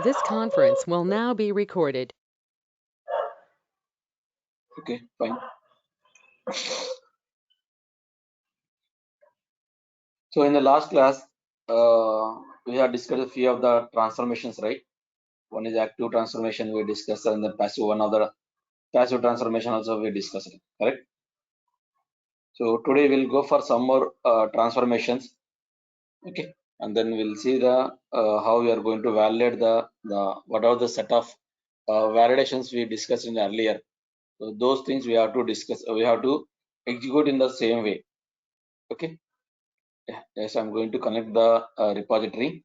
This conference will now be recorded. Okay, fine. So in the last class, we have discussed a few of the transformations, right? One is active transformation we discussed, and the passive one of the passive transformation also we discussed, correct? So today we'll go for some more transformations, okay? And then we'll see the how we are going to validate the what are the set of validations we discussed in earlier. So those things we have to discuss. We have to execute in the same way, okay? Yes, I'm going to connect the repository.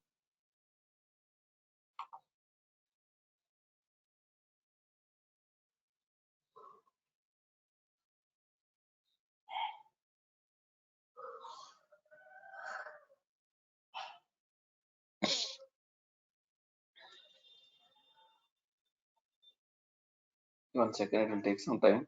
One second, it will take some time.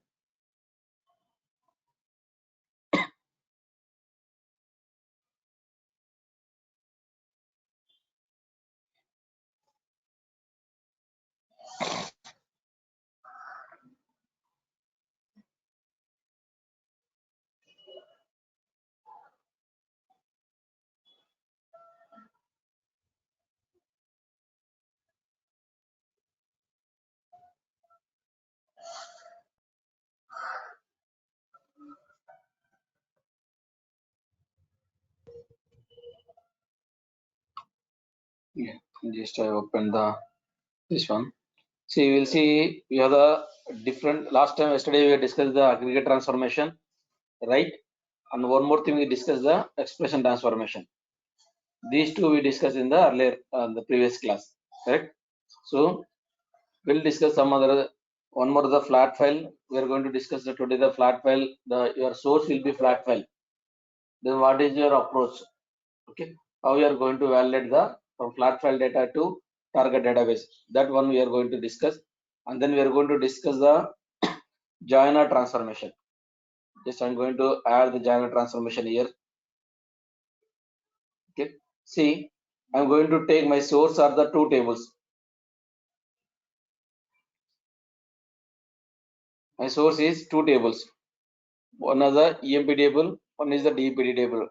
Yeah, just I opened the this one. See, we'll see we have the different. Last time, yesterday, we discussed the aggregate transformation, right? And one more thing, we discussed the expression transformation. These two we discussed in the earlier, the previous class, correct? So we'll discuss some other. One more the flat file. We are going to discuss today the flat file. The your source will be flat file. Then what is your approach? Okay, how you are going to validate the from flat file data to target database. That one we are going to discuss, and then we are going to discuss the joiner transformation. Just I'm going to add the joiner transformation here. Okay, see, I'm going to take my source are the two tables. My source is two tables. One is the EMP table, one is the DPT table.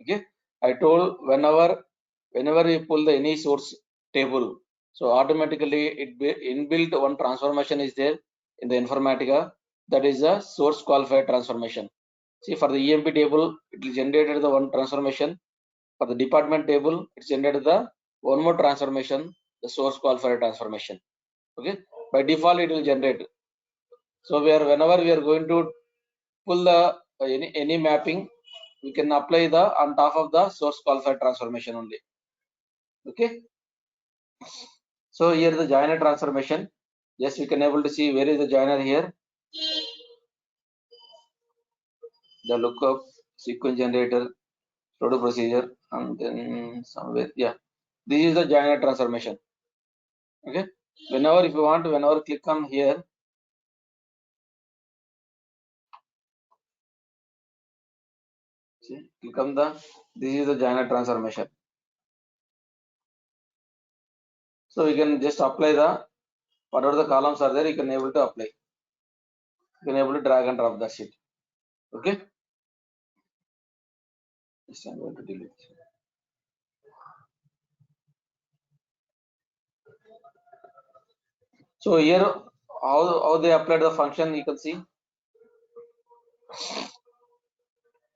Okay, I told whenever you pull the any source table, so automatically it be inbuilt one transformation is there in the Informatica, that is the source qualified transformation. See, for the EMP table, it will generate the one transformation. For the department table, it's generated the one more transformation, the source qualifier transformation. Okay, by default it will generate. So whenever we are going to pull the any mapping, we can apply the on top of the source qualifier transformation only. Okay. So here the joiner transformation. Yes, we can able to see where is the joiner here. The lookup, sequence generator, proto procedure, and then somewhere, yeah, this is the joiner transformation. Okay, whenever if you want to, whenever click on here, see, click on the, this is the joiner transformation. So you can just apply the whatever the columns are there, you can able to apply. You can able to drag and drop the sheet. Okay, just I'm going to delete. So here how they applied the function, you can see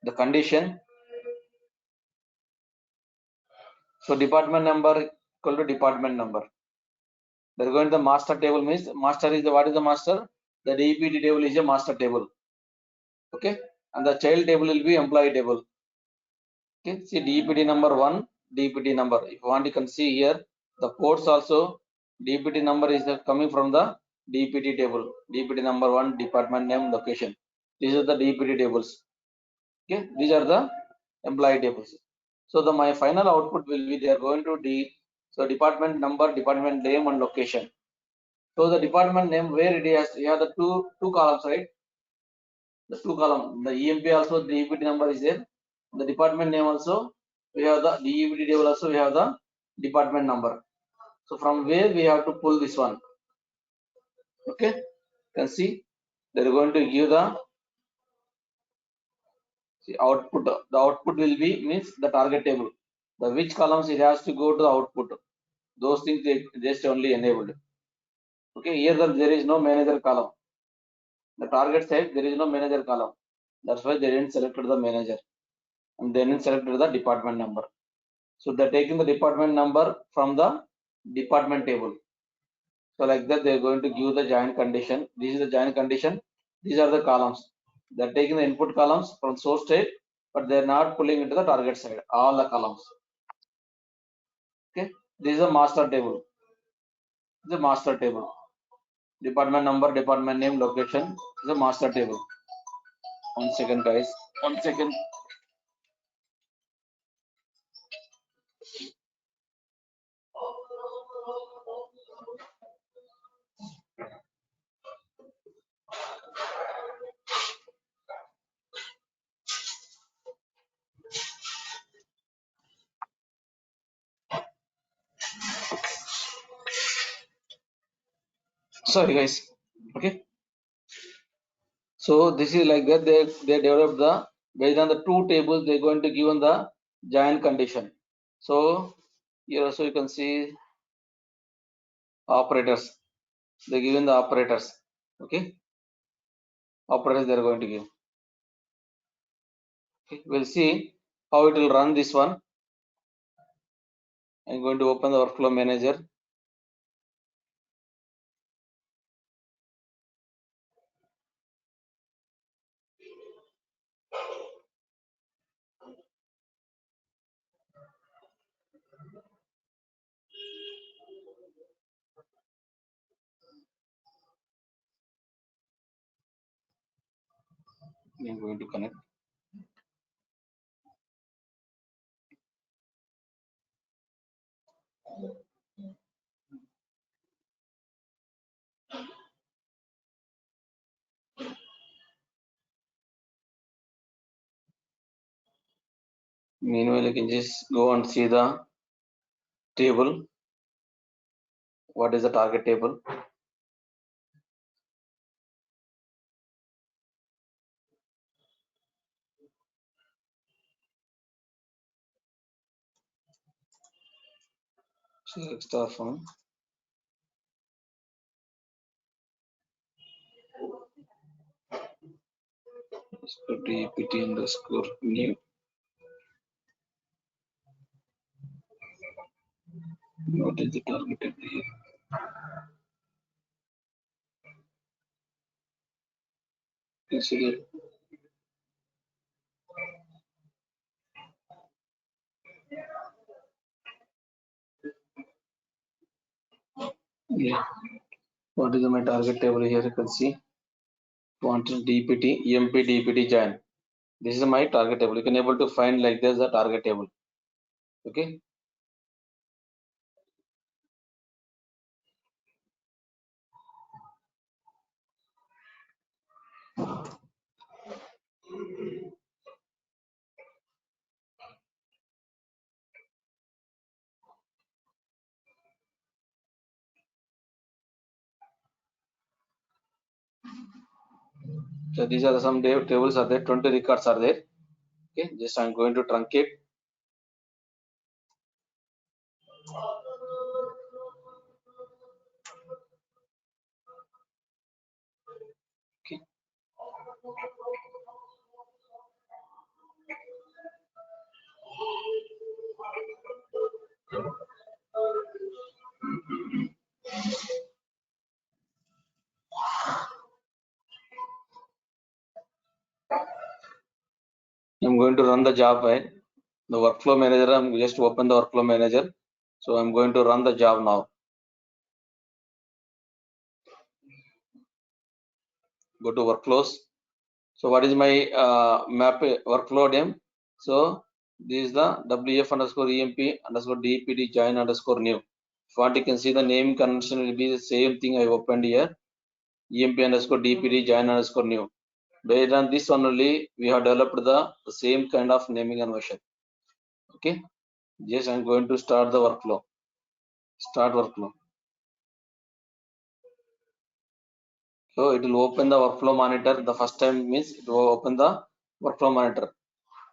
the condition. So department number equal to department number. They're going to the master table means master is the, what is the master? The DPT table is a master table. Okay, and the child table will be employee table. Okay, see DPT number 1, DPT number. If you want, you can see here the ports also. DPT number is coming from the DPT table. DPT number 1, department name, location. These are the DPT tables. Okay, these are the employee tables. So the my final output will be they are going to so department number, department name, and location. So the department name where it has, you have the two columns, right? The two column, the EMP also the EPT number is there. The department name also we have the DEPT table also we have the department number. So from where we have to pull this one? Okay, you can see they're going to give the output. The output will be means the target table. The which columns it has to go to the output. Those things they just only enabled. Okay, here there is no manager column. The target side there is no manager column. That's why they didn't select the manager and they didn't select the department number. So they're taking the department number from the department table. So like that they're going to give the join condition. This is the join condition. These are the columns. They're taking the input columns from source state, but they're not pulling into the target side, all the columns. Okay, this is a master table. This is a master table. Department number, department name, location is a master table. 1 second, guys. 1 second. Sorry, guys. Okay. So this is like that. They developed the based on the two tables. They're going to give the join condition. So here also you can see operators. They given the operators. Okay, operators they are going to give. Okay, we'll see how it will run this one. I'm going to open the workflow manager. I'm going to connect. Meanwhile, you can just go and see the table. What is the target table? Select star form. DPT underscore new. What is the target table here? Consider yeah. What is my target table here? You can see quantity DPT, EMP, DPT join. This is my target table. You can able to find like this the target table. Okay. So these are some tables are there. 20 records are there. Okay. Just I'm going to truncate. Okay. I'm going to run the job, right? The workflow manager. I'm just open the workflow manager. So I'm going to run the job now. Go to workflows. So what is my map workflow name? So this is the WF underscore EMP underscore DPT join underscore new. What you can see the name convention will be the same thing I opened here. EMP underscore DPT join underscore new. Based on this one only, we have developed the same kind of naming convention. Okay. Yes, I'm going to start the workflow. Start workflow. So it will open the workflow monitor. The first time means it will open the workflow monitor.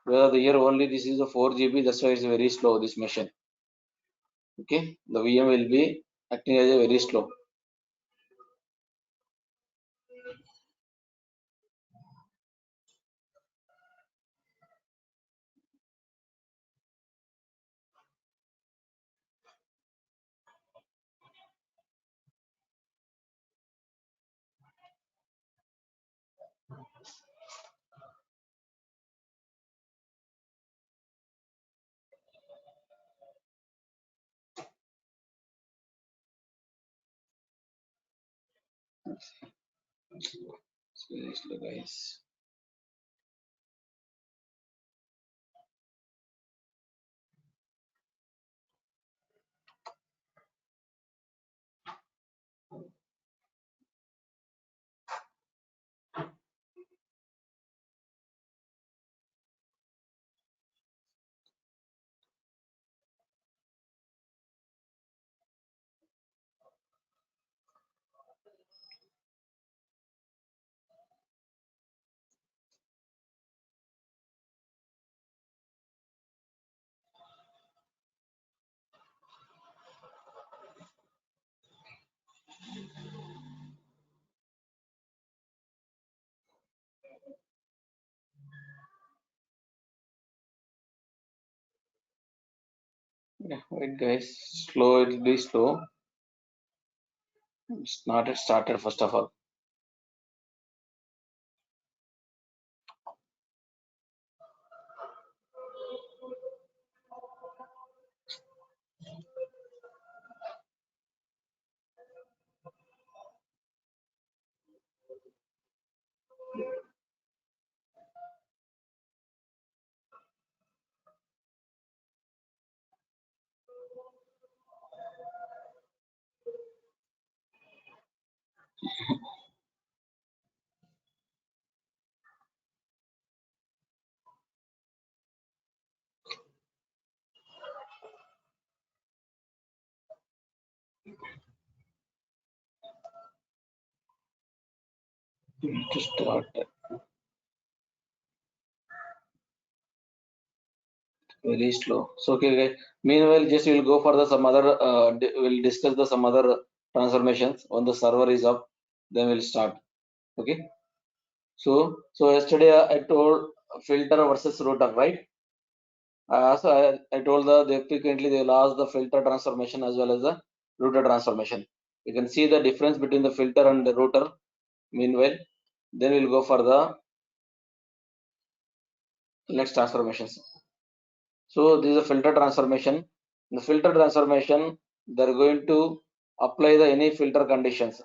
Where the here only this is a 4 GB, that's why it's very slow, this machine. Okay, the VM will be acting as a very slow. It's very slow, guys. Yeah, wait, guys. Slow, it will be slow. It's not yet started, first of all. To start very slow. So okay, guys. Meanwhile, just we'll go for the some other. We'll discuss the some other transformations when the server is up. Then we'll start. Okay. So yesterday I told filter versus router, right? I told they frequently they will ask the filter transformation as well as the router transformation. You can see the difference between the filter and the router. Meanwhile, then we'll go for the next transformations. So this is a filter transformation. In the filter transformation, they're going to apply the any filter conditions.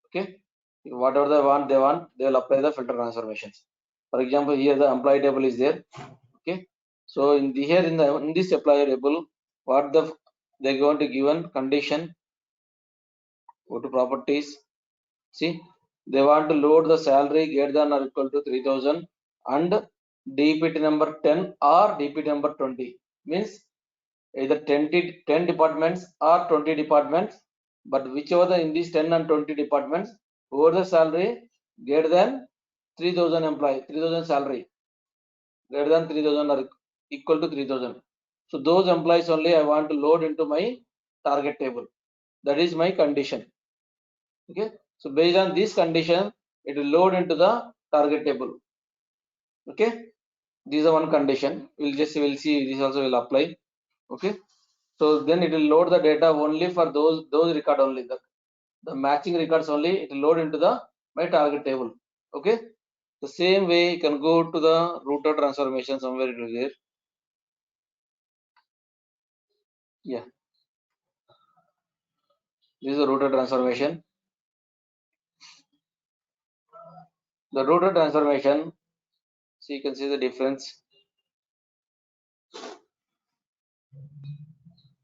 Okay, whatever they want, they will apply the filter transformations. For example, here the employee table is there. Okay, so in the here in this employee table, what they're going to given condition. Go to properties. See, they want to load the salary greater than or equal to 3000 and DPT number 10 or DPT number 20 means either 10 departments or 20 departments, but whichever in these 10 and 20 departments, over the salary greater than 3000 employee, 3000 salary, greater than 3000 or equal to 3000. So those employees only I want to load into my target table. That is my condition. Okay. So based on this condition, it will load into the target table. Okay. These are one condition. We'll see this also will apply. Okay. So then it will load the data only for those record only, the matching records only. It will load into the my target table. Okay. The same way you can go to the router transformation somewhere it is there. Yeah. This is the router transformation. The router transformation. So you can see the difference.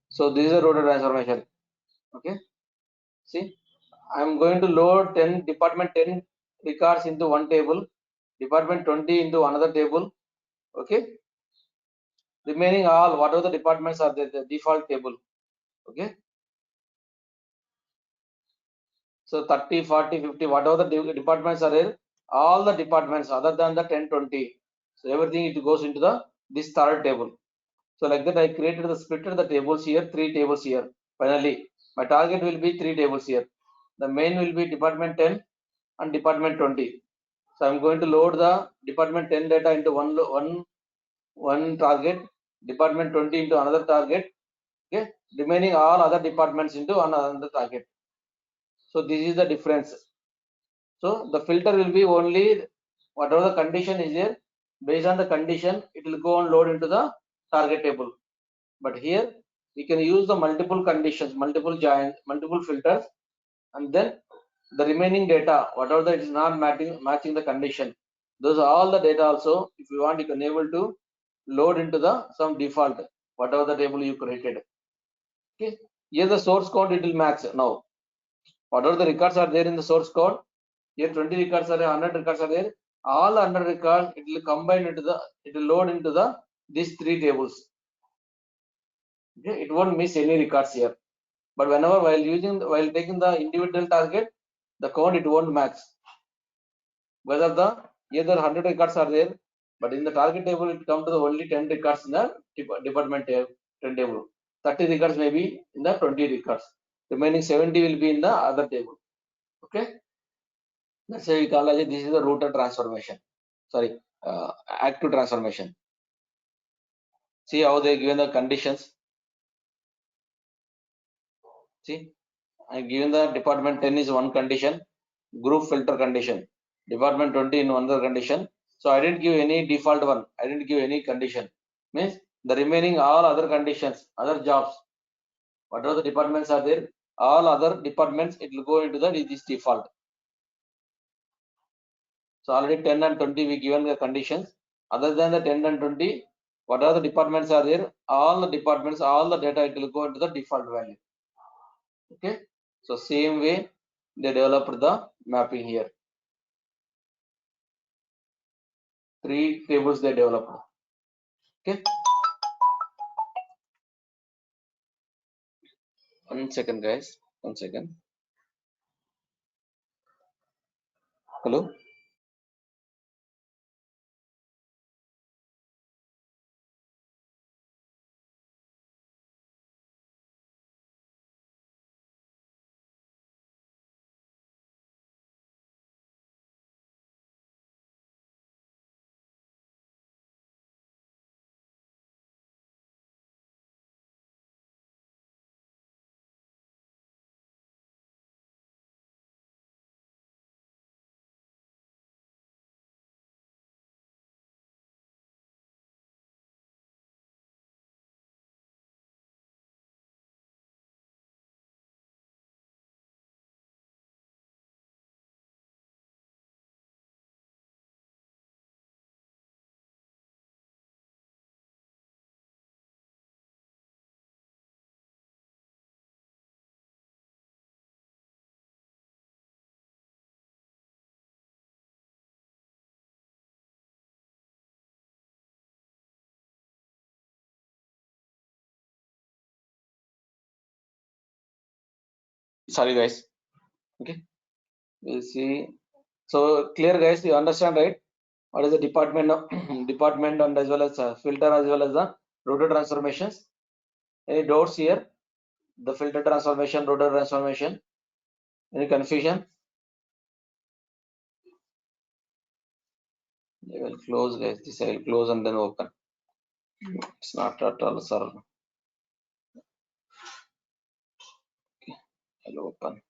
So this is a router transformation. Okay. See, I'm going to load 10 department 10 records into one table, department 20 into another table. Okay. Remaining all whatever the departments are there, the default table. Okay. So 30, 40, 50, whatever the departments are there, all the departments other than the 10, 20. So everything it goes into the this third table. So like that I created the splitted the tables here, 3 tables here. Finally, my target will be 3 tables here. The main will be department 10 and department 20. So I'm going to load the department 10 data into one target, department 20 into another target. Okay, remaining all other departments into another target. So this is the difference. So the filter will be only whatever the condition is there, based on the condition, it will go and load into the target table. But here we can use the multiple conditions, multiple joins, multiple filters, and then the remaining data, whatever that is not matching the condition, those are all the data also. If you want, you can able to load into the some default, whatever the table you created. Okay, here the source code it will match now. Whatever the records are there in the source code, here 20 records are there, 100 records are there, all 100 records it will combine into the, it will load into the these 3 tables. Okay, it won't miss any records here. But whenever while taking the individual target, the count it won't match. Whether the either 100 records are there, but in the target table it come to the only 10 records in the department 10 table. 30 records may be in the 20 records. Remaining 70 will be in the other table. Okay, that's why we call as this is the router transformation. Sorry, active transformation. See how they given the conditions. See, I given the department 10 is one condition, group filter condition, department 20 in another condition. So I didn't give any default one, I didn't give any condition. Means the remaining all other conditions, other jobs, whatever the departments are there, all other departments it will go into the this default. So already 10 and 20 we given the conditions. Other than the 10 and 20, whatever the departments are there, all the departments, all the data it will go into the default value. Okay, so same way they developed the mapping here. 3 tables they developed. Okay, 1 second guys, 1 second. Hello. Sorry guys. Okay, we'll see. So clear guys, you understand right? What is the department department and as well as filter as well as the router transformations? Any doubts here? The filter transformation, router transformation. Any confusion? I will close guys. This I will close and then open. It's not at all, sir. Okay, I'll open.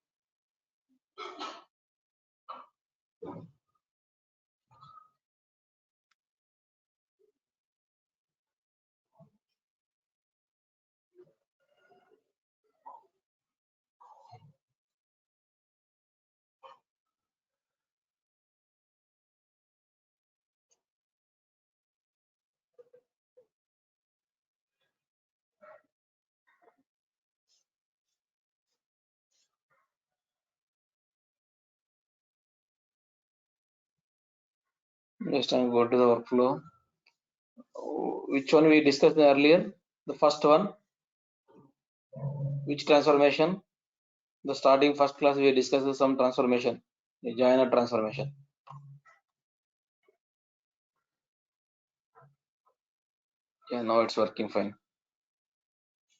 Next time go to the workflow. Which one we discussed earlier? The first one. Which transformation? the starting first class we discussed some transformation, the joiner transformation. Yeah, now it's working fine.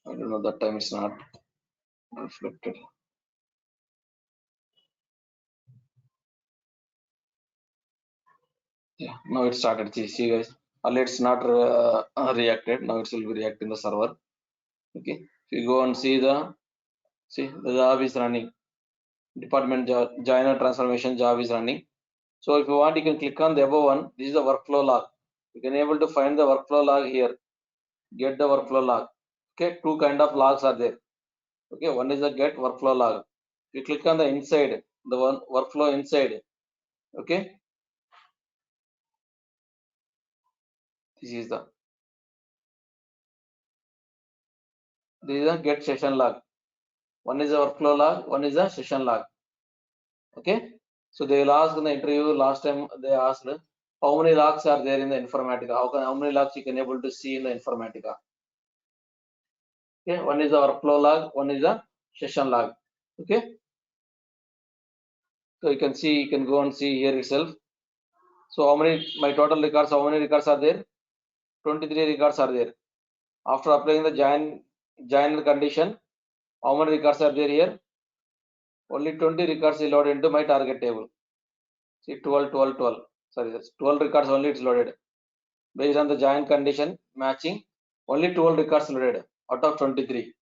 I don't know, that time it's not reflected. Yeah, now it started. See guys, earlier it's not reacted. Now it will be react in the server. Okay, if you go and see the job is running. Department joiner transformation job is running. So if you want, you can click on the above one. This is the workflow log. You can able to find the workflow log here. Get the workflow log. Okay, two kind of logs are there. Okay, one is the get workflow log. You click on the inside, the one workflow inside. Okay, this is the get session log. One is the workflow log, one is the session log. Okay, so they will ask in the interview last time they asked how many logs are there in the Informatica. How many logs you can able to see in the Informatica. Okay, one is the workflow log, one is the session log. Okay, so you can see, you can go and see here itself. So how many, my total records, how many records are there? 23 records are there. After applying the join condition, how many records are there here? Only 20 records is loaded into my target table. See 12, 12, 12. Sorry, that's 12 records only it's loaded. Based on the join condition matching, only 12 records loaded out of 23.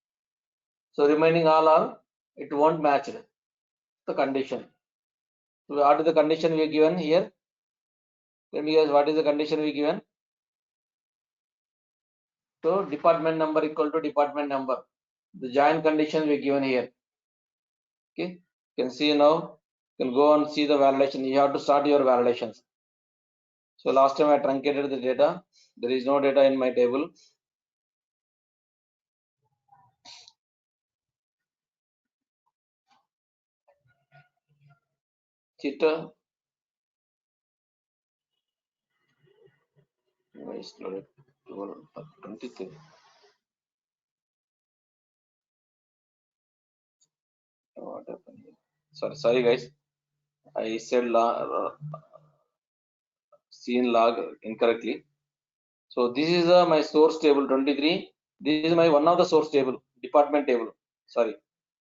So remaining all are, it won't match the condition. So what is the condition we given here? Tell me guys, what is the condition we given? So department number equal to department number. The join condition we given here. Okay, you can see now, you can go and see the validation. You have to start your validations. So last time I truncated the data. There is no data in my table. Cheetah. Why is loaded? 23. What happened here? Sorry guys. I said seen log incorrectly. So this is my source table 23. This is my one of the source table, department table. Sorry.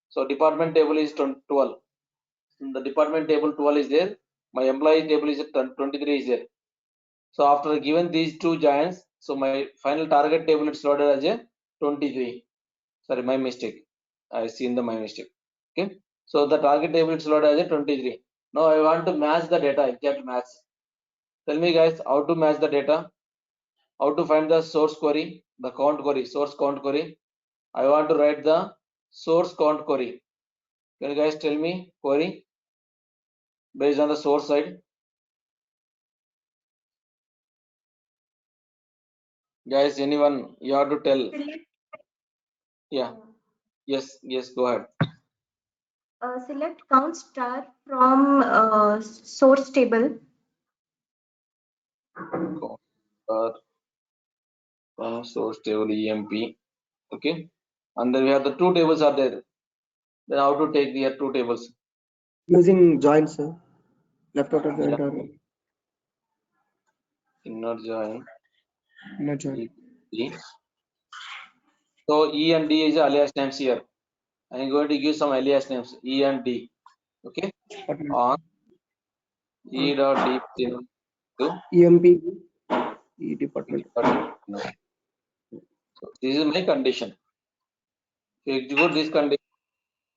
So department table is 12. The department table 12 is there. My employee table is 23 is there. So after given these two giants, so my final target table is loaded as a 23. Sorry, my mistake. I seen my mistake. Okay. So the target table is loaded as a 23. Now I want to match the data, exact match. Tell me guys how to match the data. How to find the source query, the count query, source count query. I want to write the source count query. Can you guys tell me query based on the source side? Guys, anyone, you have to tell. Yeah. Yes, go ahead. Select count star from source table. Source table EMP. Okay. And then we have the two tables are there. Then how to take the two tables? Using join, sir. Left outer joint or inner join. inner joint. E. So E and D is alias names here. I am going to give some alias names E and D. Okay. On E dot D to EMP E department. So this is my condition. So execute this condition.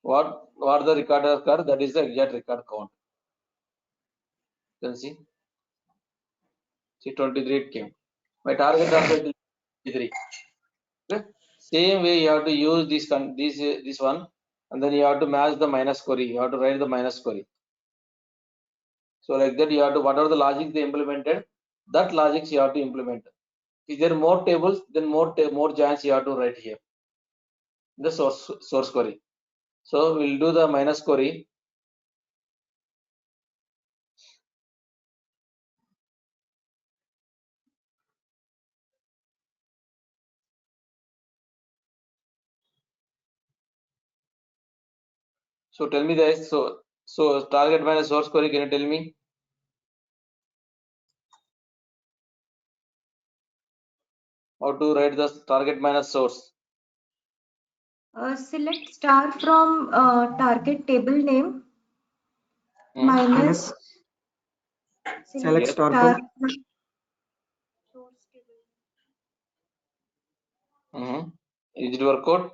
What the record occur? That is the exact record count. You can see. See 23 it came. My target also is 23. Okay. Same way you have to use this one, and then you have to match the minus query. You have to write the minus query. So like that you have to, whatever the logic they implemented, that logic you have to implement. If there are more tables, then more giants you have to write here. The source query. So we'll do the minus query. So tell me this. So target minus source query. Can you tell me? How to write the target minus source? Select star from target table name minus Select Yes. star star from from source table. Is it work out?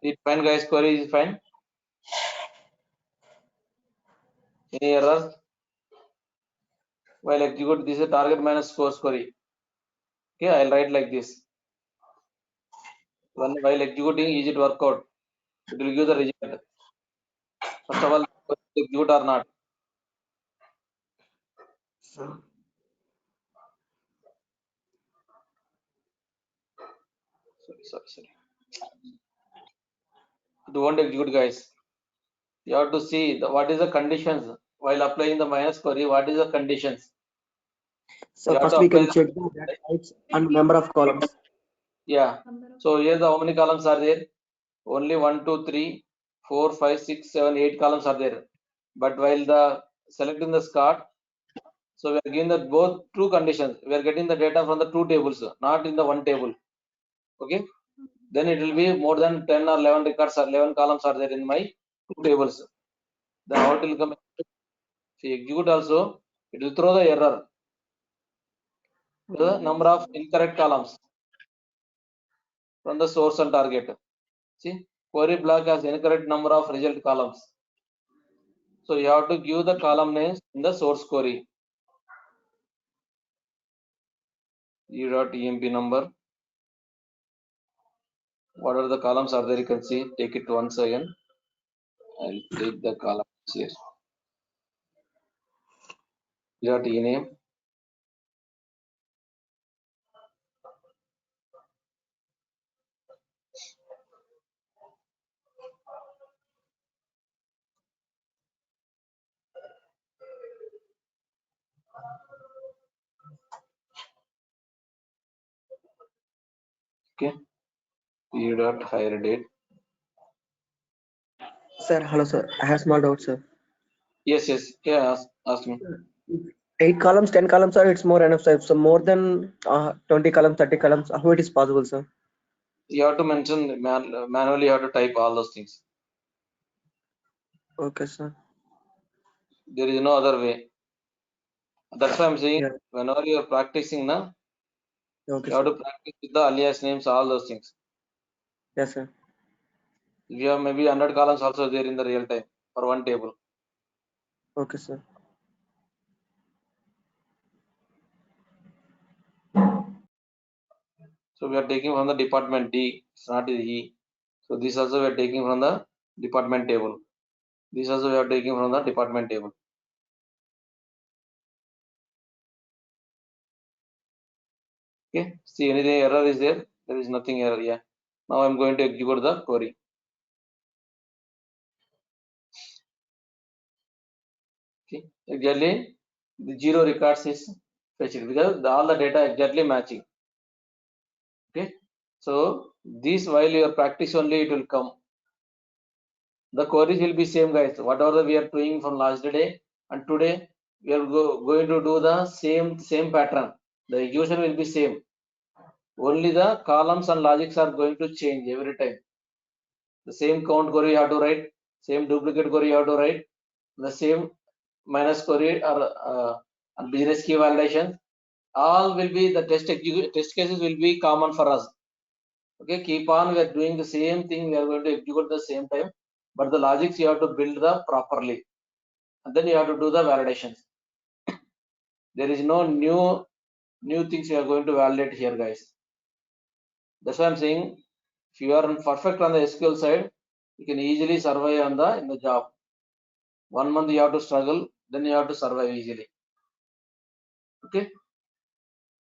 It fine, guys. Query is fine. Any error? While execute, this is a target minus source query. Okay, I'll write like this. While executing, is it work out? It will give the result. First of all, execute or not. Sorry. It won't execute, guys. You have to see what is the conditions while applying the minus query. What is the conditions? So You have first to we apply can check the data types and number of columns. Yeah. So here the how many columns are there? Only 1, 2, 3, 4, 5, 6, 7, 8 columns are there. But while the selecting the SCART, so we are giving the both true conditions. We are getting the data from the two tables, not in the one table. Okay. Then it will be more than 10 or 11 records or 11 columns are there in my two tables. Then how it will come? If you execute also, it will throw the error. The number of incorrect columns from the source and target. See, query block has incorrect number of result columns. So you have to give the column names in the source query. E.emp number. What are the columns are there? You can see. Take it once again. I'll take the columns here. E.ename. Okay. E.hire date. Sir, hello sir. I have small doubt, sir. Yes. Yeah. Ask me. 8 columns, 10 columns, sir, it's more enough, sir. So more than 20 columns, 30 columns, how it is possible, sir? You have to mention manually. You have to type all those things. Okay, sir. There is no other way. That's why I'm saying Yeah. whenever you are practicing now, Okay, you have sir. to practice with the alias names, all those things. Yes, sir. We have maybe 100 columns also there in the real time for one table. Okay, sir. So we are taking from the department D, it's not the E. So this also we are taking from the department table. This also we are taking from the department table. Okay, see anything error is there? There is nothing error. Yeah. Now I'm going to execute the query. Okay, exactly the 0 records is fetched because all the data exactly matching. Okay, so this while you are practice only it will come. The queries will be same, guys. Whatever we are doing from last day and today, we are going to do the same pattern. The execution will be same. Only the columns and logics are going to change every time. The same count query you have to write, same duplicate query you have to write, the same minus query or business key validation. All will be the test cases will be common for us. Okay, keep on. We are doing the same thing. We are going to execute the same time, but the logics you have to build the properly. And then you have to do the validations. There is no new things you are going to validate here, guys. That's why I'm saying if you are perfect on the SQL side, you can easily survive on in the job. 1 month you have to struggle, then you have to survive easily. Okay,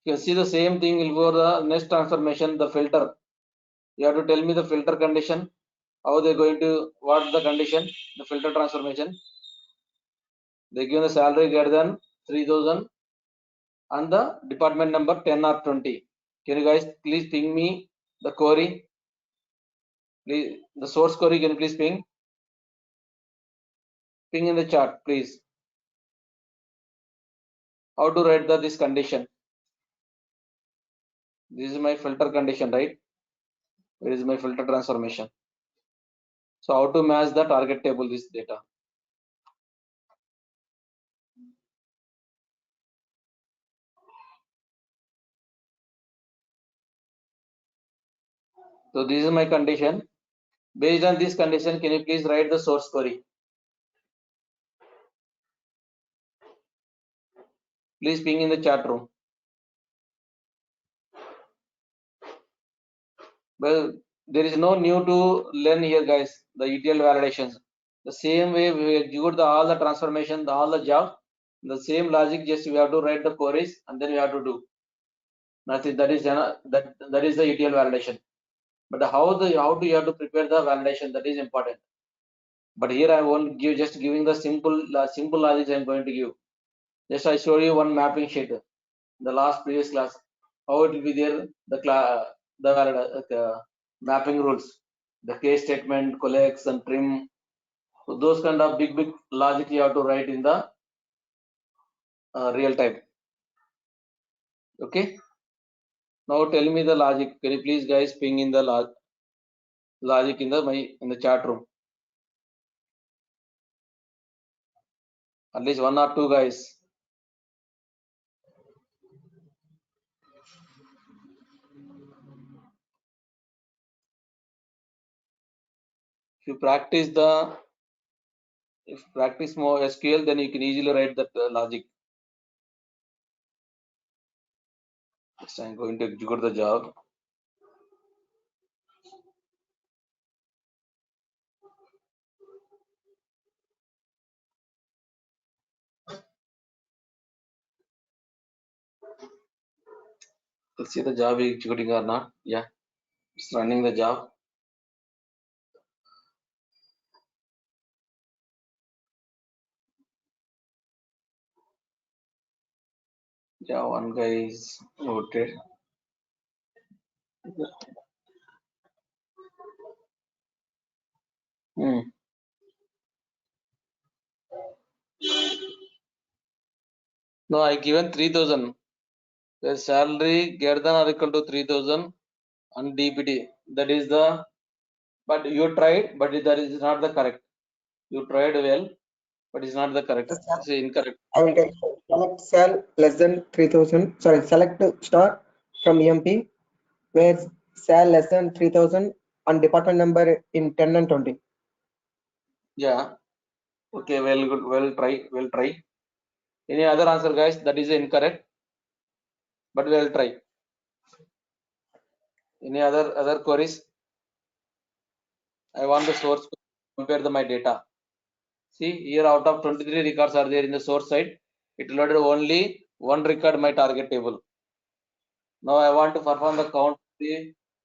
you can see the same thing will go the next transformation, the filter. You have to tell me the filter condition, how they're going to, what the condition, the filter transformation. They give the salary greater than 3,000 and the department number 10 or 20. Can you guys please ping me the query? Please, the source query, can you please ping in the chat, please. How to write this condition? This is my filter condition, right? Where is my filter transformation? So how to match the target table this data? So this is my condition. Based on this condition, can you please write the source query? Please ping in the chat room. Well, there is no new to learn here, guys. The ETL validations. The same way we execute all the transformation, all the jobs, the same logic. Just we have to write the queries and then we have to do nothing. That is the ETL validation. But how do you have to prepare the validation? That is important. But here I won't give, just giving the simple logic I am going to give. Just I show you one mapping sheet. The last previous class, how it will be there, the mapping rules, the case statement, collects and trim. So those kind of big logic you have to write in the real time. Okay. Now tell me the logic. Can you please guys ping in the logic in the chat room? At least one or two guys. If you practice more SQL, then you can easily write that logic. Next I'm going to execute the job. Let's see the job executing or not. Yeah, it's running the job. Yeah, one guy is voted. No, I given 3,000. The salary greater than or equal to 3,000 on DPT. That is the, but you tried, but that is not the correct. You tried well, but it's not the correct. It's incorrect. I will tell you. Select cell less than 3000. Sorry, select star from EMP where cell less than 3000 on department number in 10 and 20. Yeah. Okay, well, good. We'll try. Any other answer, guys? That is incorrect, but we'll try. Any other queries? I want the source to compare my data. See here, out of 23 records are there in the source side. It loaded only one record my target table. Now I want to perform the count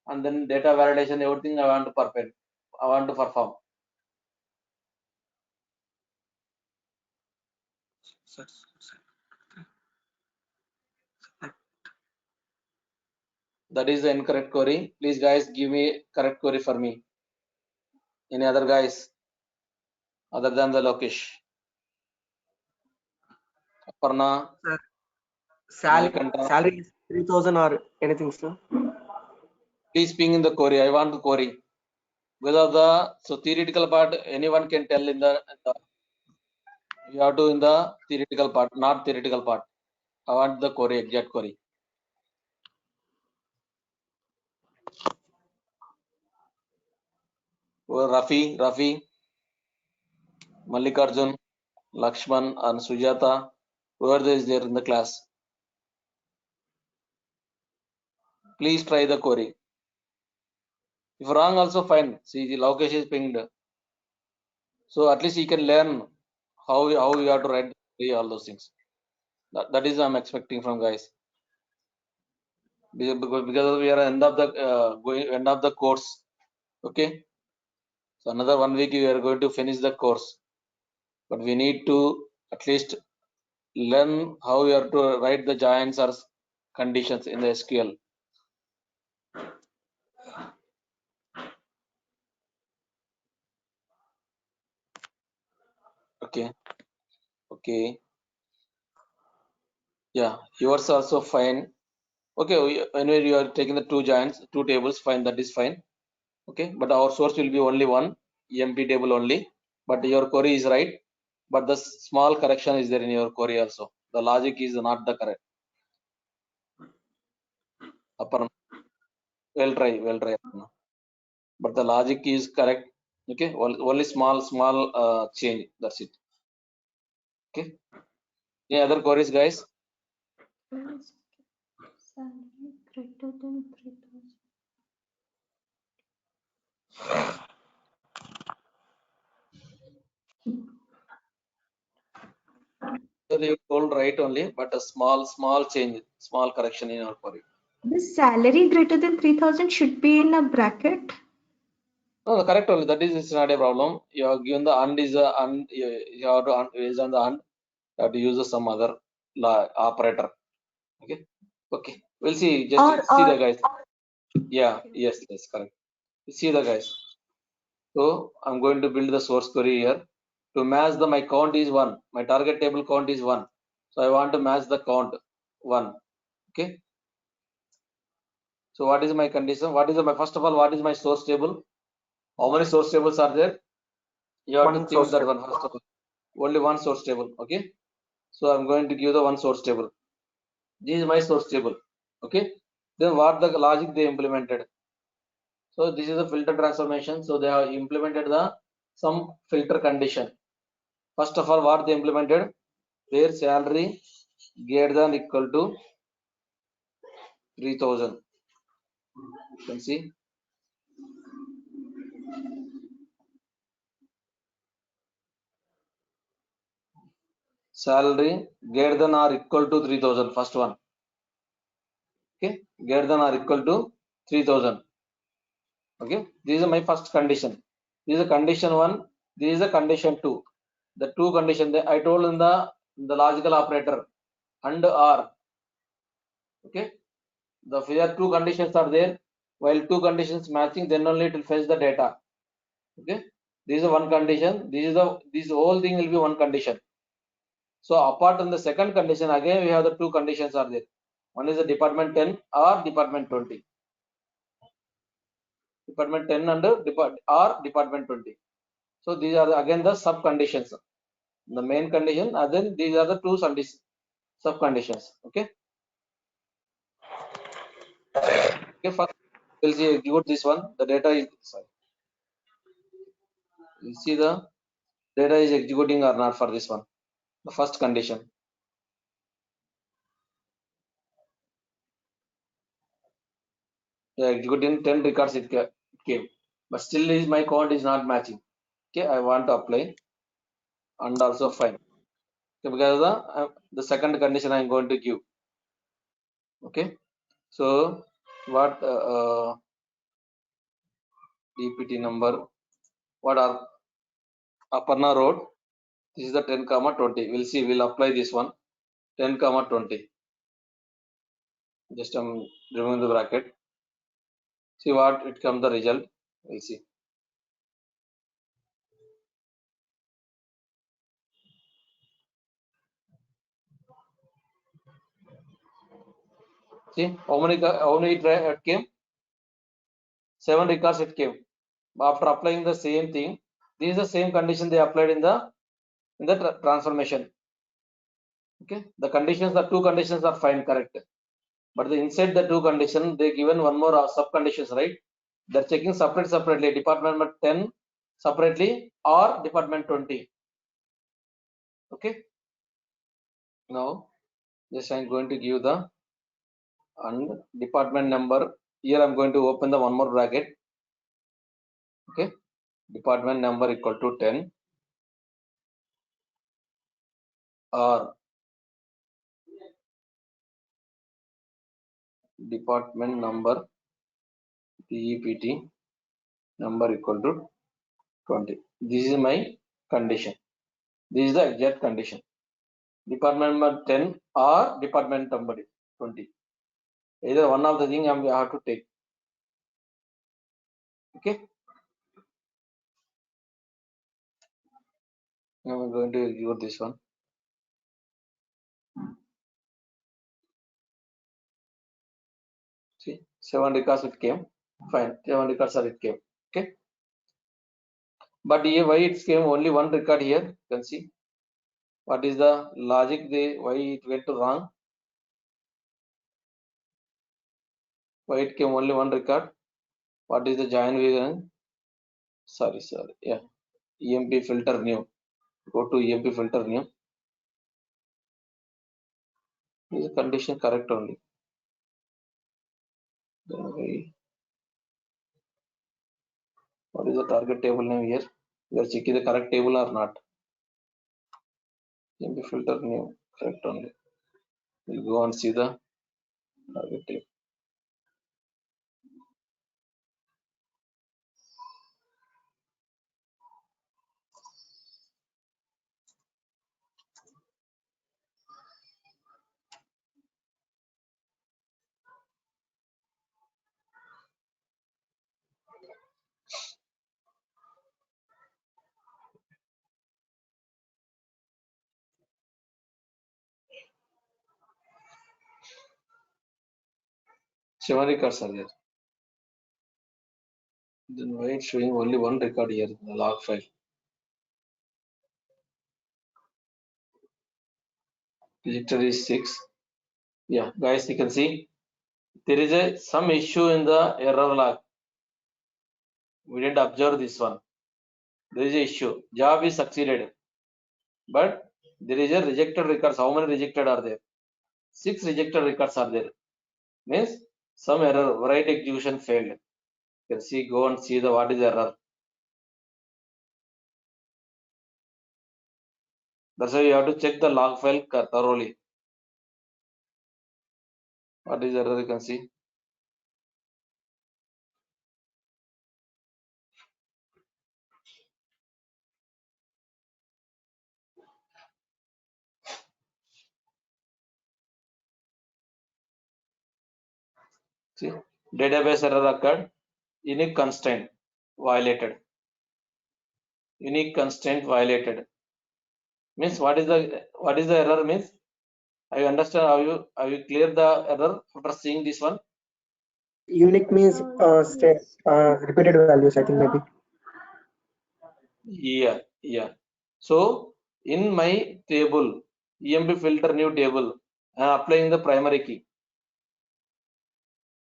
and then data validation, everything I want to perform. That is the incorrect query. Please guys give me correct query for me. Any other guys other than the Lokesh? Aparna? Salary is 3000 or anything, sir? Please ping in the query. I want the query. Whether so theoretical part anyone can tell in the you have to in the theoretical part, not theoretical part. I want the query, exact query. Rafi, Mallikarjun, Lakshman and Sujata, whoever is there in the class. Please try the query. If wrong also fine. See the Lokesh is pinged. So at least you can learn how you have to write all those things. That is I'm expecting from guys. Because we are end of the course. Okay. So another 1 week we are going to finish the course. But we need to at least learn how you have to write the joins or conditions in the SQL. Okay. Okay. Yeah, yours also fine. Okay, anyway, you are taking the two joins, two tables, fine, that is fine. Okay, but our source will be only one EMP table only. But your query is right, but the small correction is there in your query also. The logic is not the correct. Aparna, well try, Aparna. But the logic is correct. Okay, only small change. That's it. Okay. Any other queries, guys? Salary greater than 3,000. So you told right only, but a small change, small correction in your query. The salary greater than 3,000 should be in a bracket. No, the correct only. That is, it's not a problem. You have given the and is a and you have to based on the and you have to use some other operator. Okay. Okay. We'll see. Just see the guys. Yeah. Yes. Yes. Correct. See the guys. So I'm going to build the source query here. To match the my count is 1. My target table count is 1. So I want to match the count 1. Okay. So what is my condition? What is my first of all? What is my source table? How many source tables are there? You have to think that one first of all. Only one source table. Okay. So I'm going to give the one source table. This is my source table. Okay. Then what the logic they implemented? So this is a filter transformation. So they have implemented the some filter condition. First of all, what they implemented? Their salary greater than equal to 3,000. You can see. Salary greater than or equal to 3,000. First one. Okay. Greater than or equal to 3,000. Okay. This is my first condition. This is a condition 1. This is a condition 2. The two condition that I told in the logical operator and or. Okay. The here two conditions are there. While two conditions matching, then only it will fetch the data. Okay. This is one condition. This whole thing will be one condition. So apart from the second condition, again we have the two conditions are there. One is the department 10 or department 20. Department 10 and department 20. So these are again the sub conditions. The main condition, and then these are the two sub conditions. Okay. Okay. First, we'll see execute this one. The data is sorry. We'll see the data is executing or not for this one. The first condition. Executing 10 records it came, but still is my count is not matching. Okay, I want to apply and also fine. Okay, because the second condition I am going to give. Okay, so what DPT number? What are Aparna Road? This is the 10, 20. We'll see. We'll apply this one. 10, 20. Just removing the bracket. See what it comes the result. We'll see. See how many it came? 7 records it came. After applying the same thing, this is the same condition they applied in the transformation. Okay, the conditions, the two conditions are fine, correct. But inside the two conditions, they given one more sub conditions, right? They're checking separately. Department number 10 separately or department 20. Okay. Now, just I'm going to give the and department number. Here I'm going to open the one more bracket. Okay. Department number equal to 10 or department number DEPT number equal to 20. This is my condition. This is the exact condition. department number 10 or department number 20. Either one of the thing we have to take. Okay. Now I'm going to ignore this one. See, 7 records it came. Fine, 7 records are it came. Okay. But here why it came only one record here? You can see. What is the logic? Why it went wrong? Why it came only one record? What is the join reason? Sorry. Yeah. EMP filter new. Go to EMP filter new. Is the condition correct only? Then what is the target table name here? We are checking the correct table or not. EMP filter new. Correct only. We'll go and see the target table. Seven records are there. Then why it's showing only one record here in the log file? Register is 6. Yeah, guys, you can see there is some issue in the error log. We didn't observe this one. There is an issue. Job is succeeded, but there is a rejected records. How many rejected are there? 6 rejected records are there. Means some error. Write execution failed. You can see. Go and see the what is the error. That's why you have to check the log file thoroughly. What is the error? You can see. See, database error occurred. Unique constraint violated. Unique constraint violated. Means what is the error means? I understand how you clear the error after seeing this one. Unique means repeated values, I think maybe. Yeah. So in my table, EMP filter new table, I am applying the primary key.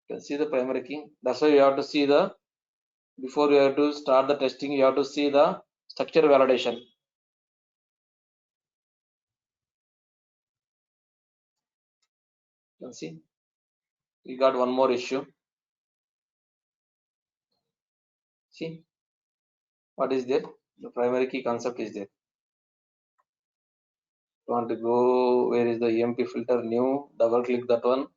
You can see the primary key. That's why you have to see the, before you have to start the testing, you have to see the structure validation. You can see we got one more issue. See what is there? The primary key concept is there. You want to go, where is the EMP filter new? Double click that one.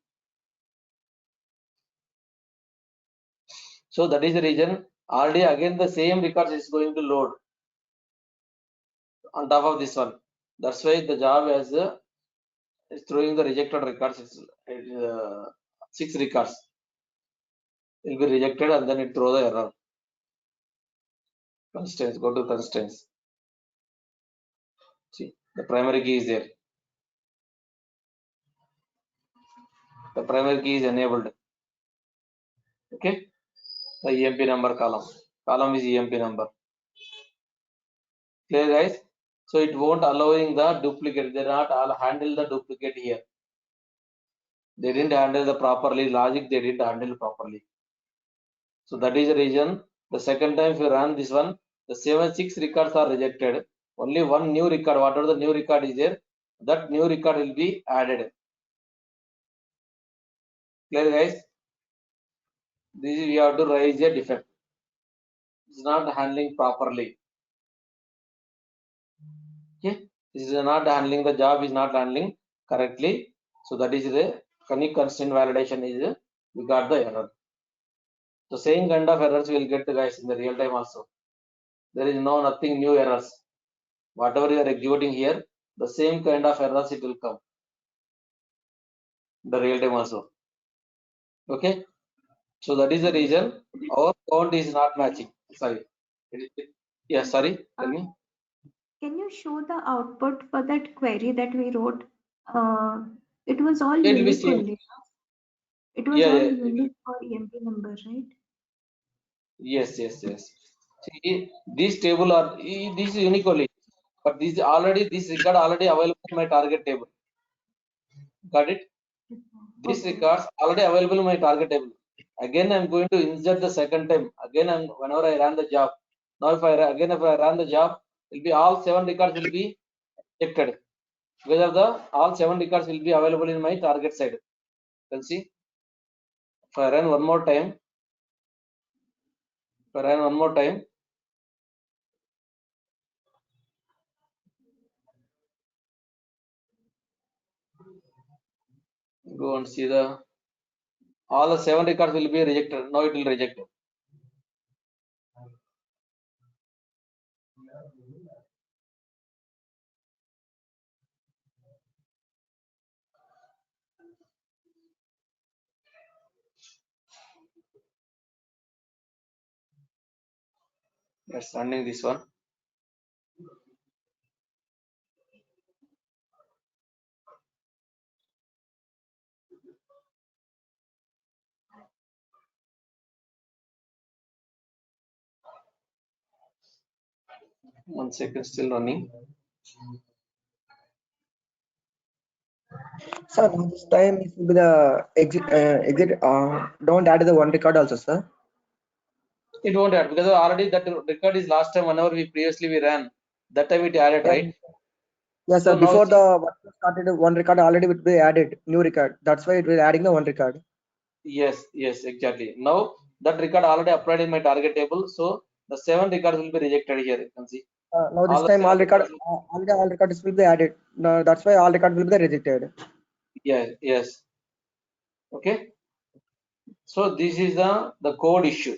So that is the reason. Already again the same records is going to load on top of this one. That's why the job has is throwing the rejected records. 6 records will be rejected and then it throw the error. Constraints. Go to constraints. See the primary key is there. The primary key is enabled. Okay. The EMP number column. Column is EMP number. Clear, guys? So it won't allowing the duplicate. They not all handle the duplicate here. They didn't handle the properly logic. They didn't handle properly. So that is the reason. The second time if you run this one, the 6 records are rejected. Only one new record. Whatever the new record is there, that new record will be added. Clear, guys? This is we have to raise a defect. It's not handling properly. Okay, this is not handling, the job is not handling correctly. So that is the unique constraint validation is we got the error. So same kind of errors we will get, guys, in the real time also. There is nothing new errors. Whatever you are executing here, the same kind of errors it will come. The real time also. Okay. So that is the reason our count is not matching. Sorry. Yeah, sorry. Tell me. Can you show the output for that query that we wrote? It was all It will be unique same. only. It was Yeah, all yeah. unique for EMP number, right? Yes, yes, yes. See, this table are this is unique only, but this record already available in my target table. Got it? This Okay. records already available in my target table. Again, I'm going to insert the second time. Again, whenever I run the job. Now, if I run the job, will be all 7 records will be checked. Whether all 7 records will be available in my target side. You can see. If I run one more time, go and see all the 7 records will be rejected. Now it will reject. Let's running this one. One second, still running. Sir, now this time it will be the exit. Don't add the one record also, sir. It won't add because already that record is last time whenever we previously ran. That time it added, right? Yes, So sir. now Before see, the work started, one record already would be added, new record. That's why it will adding the one record. yes, exactly. Now that record already applied in my target table. So the 7 records will be rejected here. You can see. Now this All the time 7 records. all records will be added. No, that's why all records will be rejected. Yes. Okay. So this is the code issue.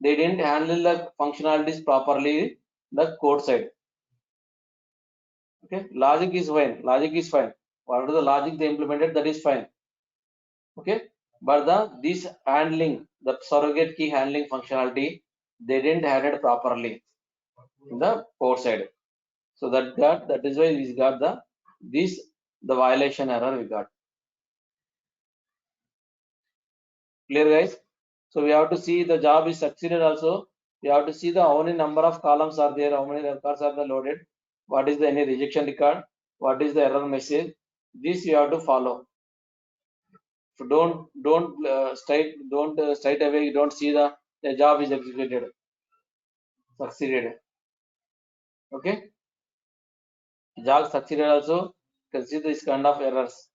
They didn't handle the functionalities properly. The code side. Okay. Logic is fine. Whatever the logic they implemented, that is fine. Okay. But this handling, the surrogate key handling functionality, they didn't handle it properly in the code side. So that is why we got the violation error we got. Clear, guys? So we have to see the job is succeeded also. We have to see how many number of columns are there, how many records are loaded, what is the any rejection record, what is the error message. This you have to follow. So don't straight away you don't see the job is executed, succeeded. Okay, job succeeded also consider this kind of errors.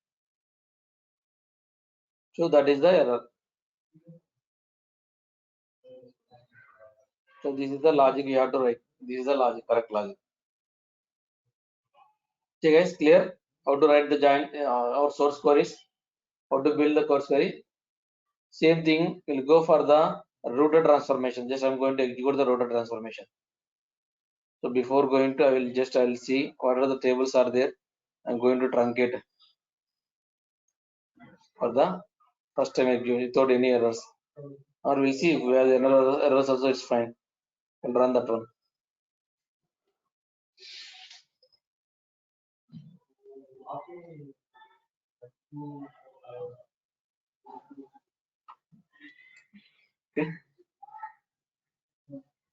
So that is the error. So this is the logic you have to write. This is the logic, correct logic. Okay, guys, clear how to write the giant our source queries, how to build the source query. Same thing will go for the router transformation. Just I'm going to execute the router transformation. So before going to, I will see what are the tables are there. I'm going to truncate for the first time execution without any errors. Or we'll see if we have errors also, it's fine. We'll run that one. Okay.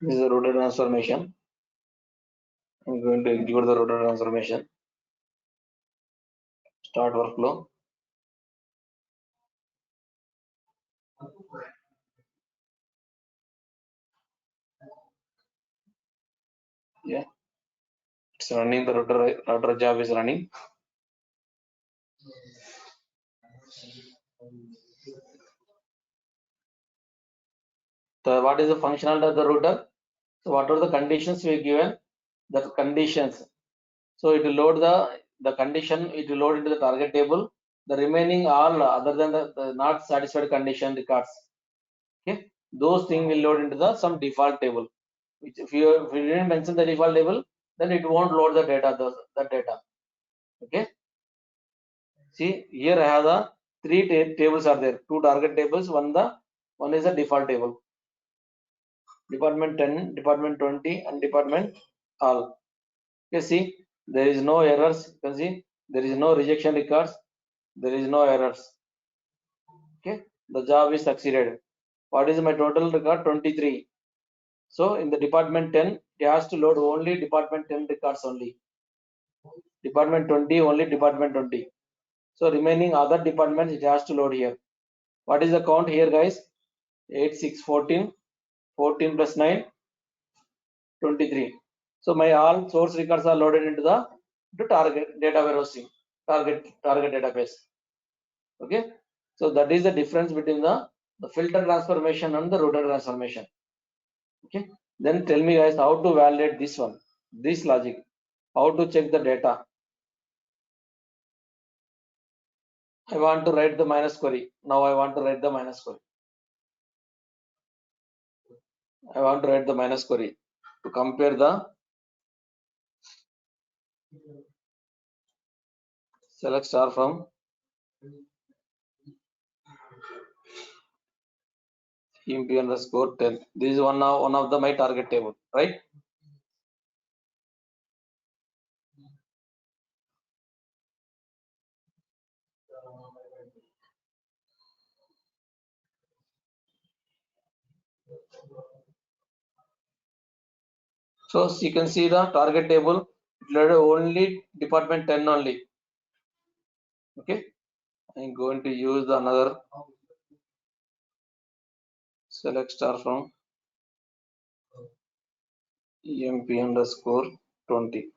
This is the router transformation. I'm going to execute the router transformation. Start workflow. Yeah, it's running. The router job is running. So what is the functionality of the router? So what are the conditions we given? The conditions. So it will load the condition. It will load into the target table. The remaining all other than the not satisfied condition records. Okay, those things will load into the some default table. Which if you didn't mention the default table, then it won't load the data. The data. Okay. See here I have the three tables are there. Two target tables. One is the default table. Department 10, department 20, and department all. You see, there is no errors. You can see there is no rejection records. There is no errors. Okay, the job is succeeded. What is my total record? 23. So in the department 10, it has to load only department 10 records only. Department 20 only department 20. So remaining other departments it has to load here. What is the count here, guys? 8, 6, 14. 14 plus 9, 23. So my all source records are loaded into the target data warehousing, target database. Okay. So that is the difference between the filter transformation and the router transformation. Okay. Then tell me, guys, how to validate this one, this logic, how to check the data. I want to write the minus query. Now I want to write the minus query. I want to write the minus query to compare the select star from EMP underscore 10. This is one of the my target table, right? So you can see the target table loaded only department 10 only. Okay, I'm going to use another select star from EMP underscore 20.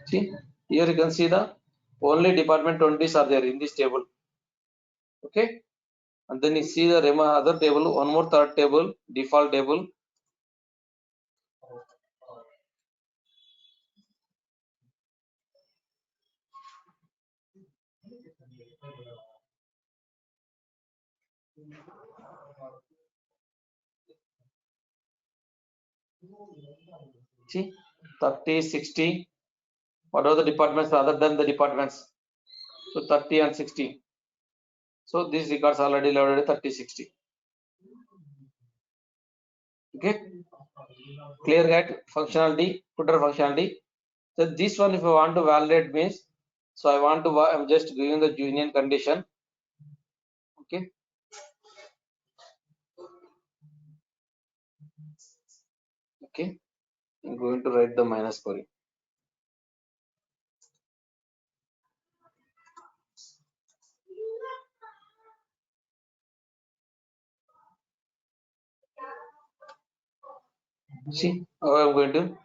See, here you can see the only department 20s are there in this table. Okay, and then you see the other table, one more third table, default table. See, 30, 60. What are the departments other than the departments? So 30 and 60. So these records already loaded 30, 60. Okay, clear guide functionality, footer functionality. So this one, if I want to validate means, so I want to, I'm just giving the union condition. Okay. Okay, I'm going to write the minus query. See how I'm going to.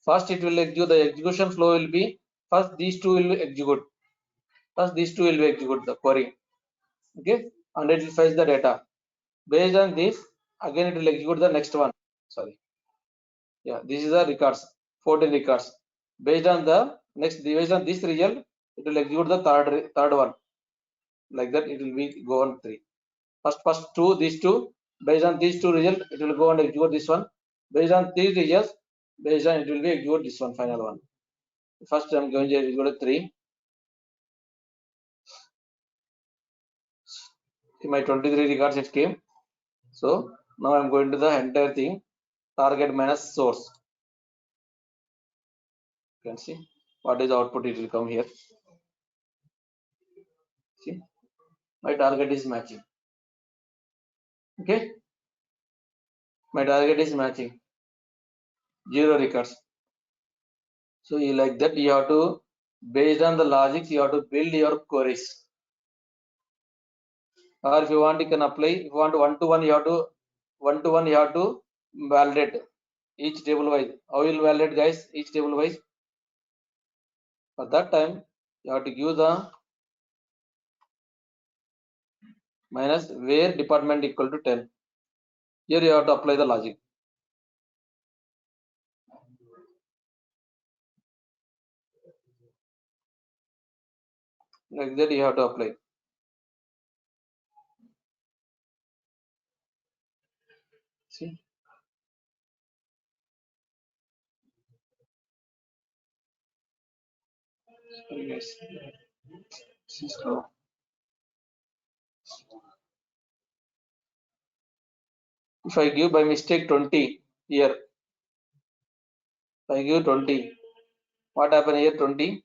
First, it will execute. The execution flow will be first these two will execute. First, these two will execute the query. Okay, and it will fetch the data. Based on this, again it will execute the next one. Sorry. Yeah, this is the records. 14 records. Based on the next, based on this result, it will execute the third one. Like that, it will be go on 3. First two, these two. Based on these two results, it will go and execute this one. Based on these results, based on it will be execute this one, final one. First, I'm going to execute 3. In my 23 records, it came. So now I'm going to the entire thing, target minus source. You can see what is the output. It will come here. See, my target is matching. Okay, my target is matching. 0 records. So you like that, you have to, based on the logics, you have to build your queries. Or if you want, you can apply. If you want one-to-one, you have to validate each table wise. How will validate, guys? Each table wise. For that time, you have to give the minus where department equal to 10. Here you have to apply the logic. Like that you have to apply. See. Sorry guys. This is slow. If I give by mistake 20 here, if I give 20, what happen here 20?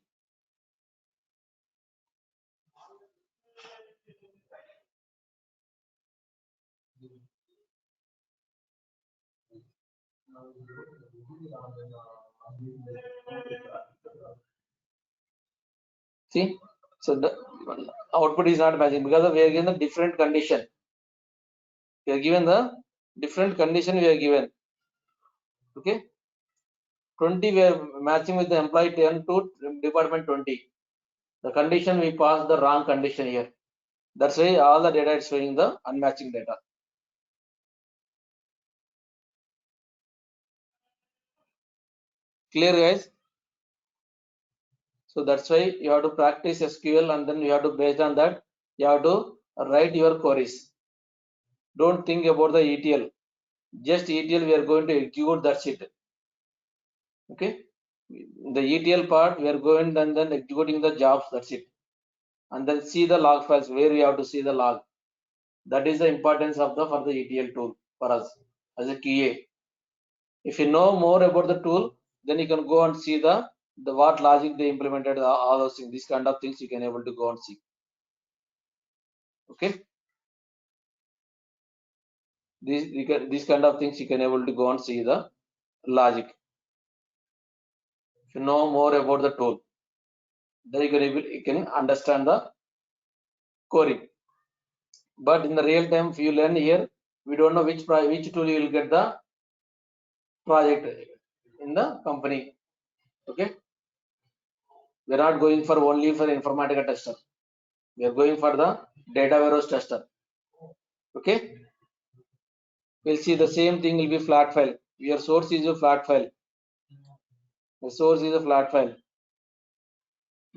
See, so the output is not matching because we are given the different condition. We are given the different condition we are given. Okay, 20 we are matching with the employee 10 to department 20. The condition we passed the wrong condition here. That's why all the data is showing the unmatching data. Clear guys? So that's why you have to practice SQL and then you have to based on that you have to write your queries. Don't think about the ETL. Just ETL we are going to execute, that's it. Okay. The ETL part we are going and then executing the jobs, that's it. And then see the log files where we have to see the log. That is the importance of the for the ETL tool for us as a QA. If you know more about the tool, then you can go and see the what logic they implemented, all those things, these kind of things you can able to go and see. Okay, these kind of things you can able to go and see the logic. If you know more about the tool, then you can understand the query. But in the real time, if you learn here, we don't know which tool you will get the project in the company. Okay, we are not going for only for Informatica tester. We are going for the data warehouse tester. Okay, we'll see the same thing will be flat file. Your source is a flat file. The source is a flat file.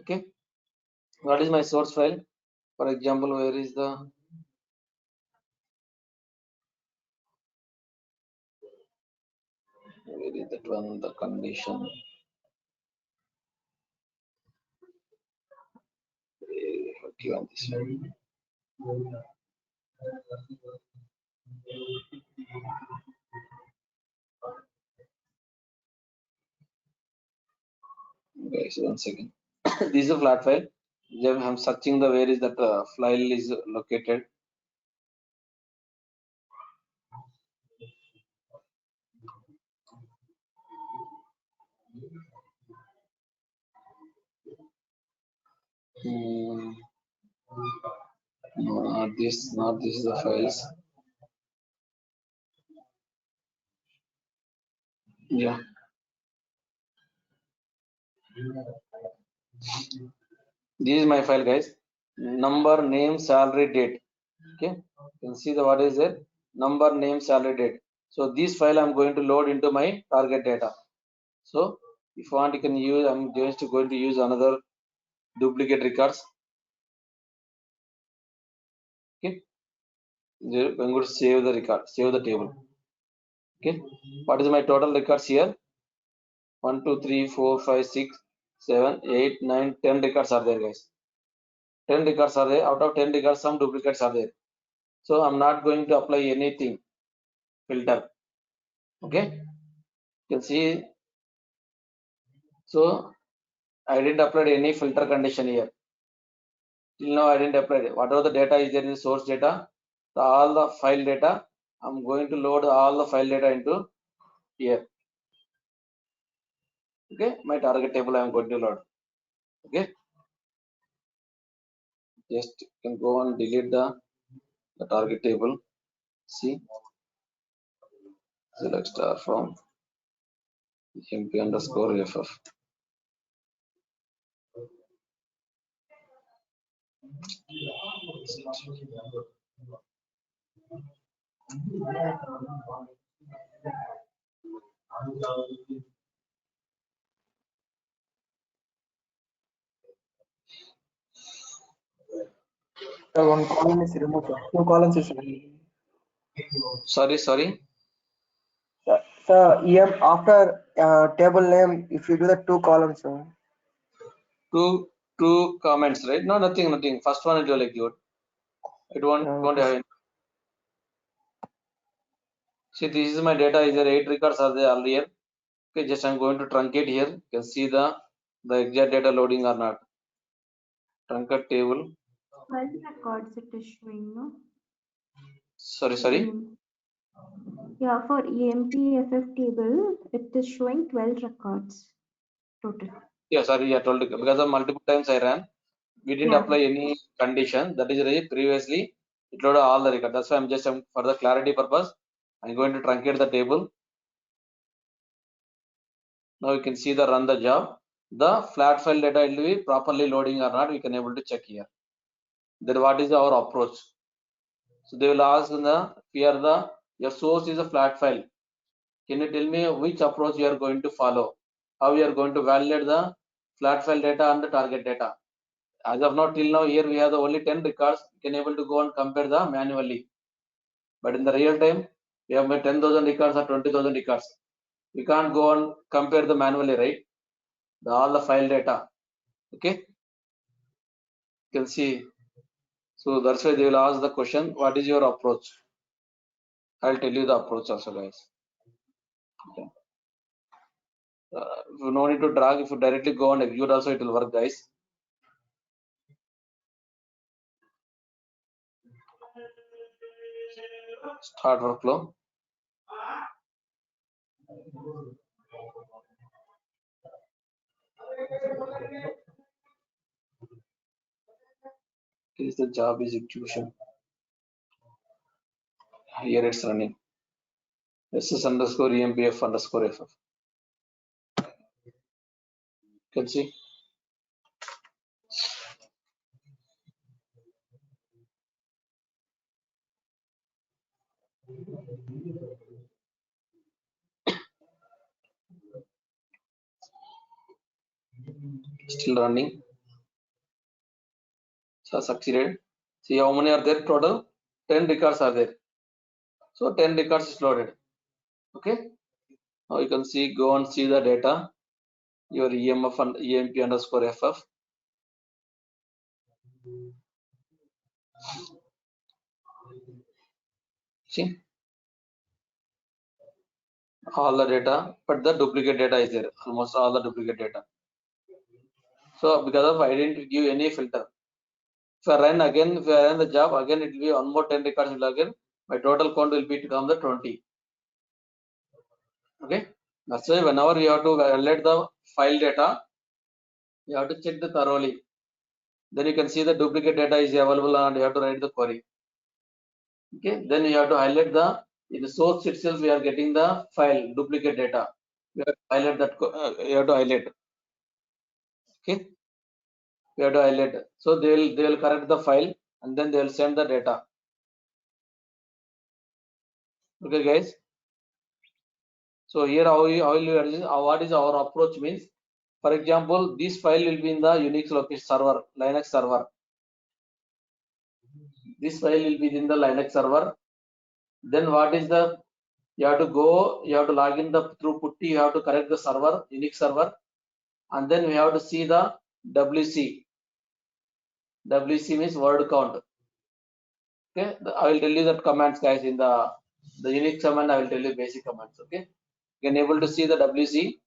Okay, what is my source file? For example, where is the that one? The condition. Okay, on this one. Guys, 1 second. This is a flat file. I'm searching the where is that file is located. No, not this is the files. Yeah. This is my file, guys. Number, name, salary, date. Okay, you can see the what is it? Number, name, salary, date. So this file I'm going to load into my target data. So if you want, you can use. I'm just going to use another duplicate records. Okay, I'm going to save the record, save the table. Okay, what is my total records here? 1, 2, 3, 4, 5, 6, 7, 8, 9, 10 records are there, guys. 10 records are there. Out of 10 records, some duplicates are there. So I'm not going to apply anything filter. Okay, you can see. So I didn't apply any filter condition here. Till now I didn't apply it. Whatever the data is there in the source data, all the file data, I'm going to load all the file data into here. Okay, my target table I'm going to load. Okay, just can go and delete the target table. See, select star from MP underscore FF. One column is removed. Two columns is removed. Sorry. So after table name, if you do the two columns, Two comments, right? No, nothing. First one it will execute. It won't have any. See, this is my data. Is there 8 records are there earlier? Okay, just I'm going to truncate here. You can see the exact data loading or not. Truncate table. 12 records it is showing, no? Sorry. Yeah, for EMPFF table, it is showing 12 records total. Yeah, sorry, I told you because of multiple times I ran. We didn't Yeah. apply any condition. That is why previously it loaded all the records. That's why I'm just for the clarity purpose, I'm going to truncate the table. Now you can see the run the job. The flat file data will be properly loading or not. We can able to check here. Then what is our approach? So they will ask your source is a flat file. Can you tell me which approach you are going to follow? How you are going to validate the flat file data and the target data? As of now, till now, here we have the only 10 records. You can able to go and compare the manually. But in the real time, we have 10,000 records or 20,000 records. We can't go and compare the manually, right? All the file data. Okay. You can see. So that's why they will ask the question, what is your approach? I'll tell you the approach also, guys. Okay. You no need to drag. If you directly go and execute also, it will work, guys. Start workflow. Is the job is execution. Here it's running. SS underscore EMPF underscore FF. You can see. Still running. So succeeded. See how many are there total? 10 records are there. So 10 records is loaded. Okay. Now you can see, go and see the data. Your EMF and EMP underscore FF. See all the data, but the duplicate data is there. Almost all the duplicate data. So because of I didn't give any filter. If I run again, if I run the job again, it will be one more 10 records will again. My total count will be to come the 20. Okay. That's why whenever you have to validate the file data, you have to check the thoroughly. Then you can see the duplicate data is available and you have to write the query. Okay. Then you have to highlight in the source itself, we are getting the file duplicate data. You have to highlight that. You have to highlight. Okay. You have to highlight. So they will correct the file and then they will send the data. Okay, guys. So here what is our approach means? For example, this file will be in the Unix location server, Linux server. This file will be in the Linux server. Then what is the, you have to log in through putty, you have to correct the server, Unix server, and then we have to see the WC. WC means word count. Okay, I will tell you that commands, guys, in the Unix command. I will tell you basic commands. Okay, you can able to see the WC.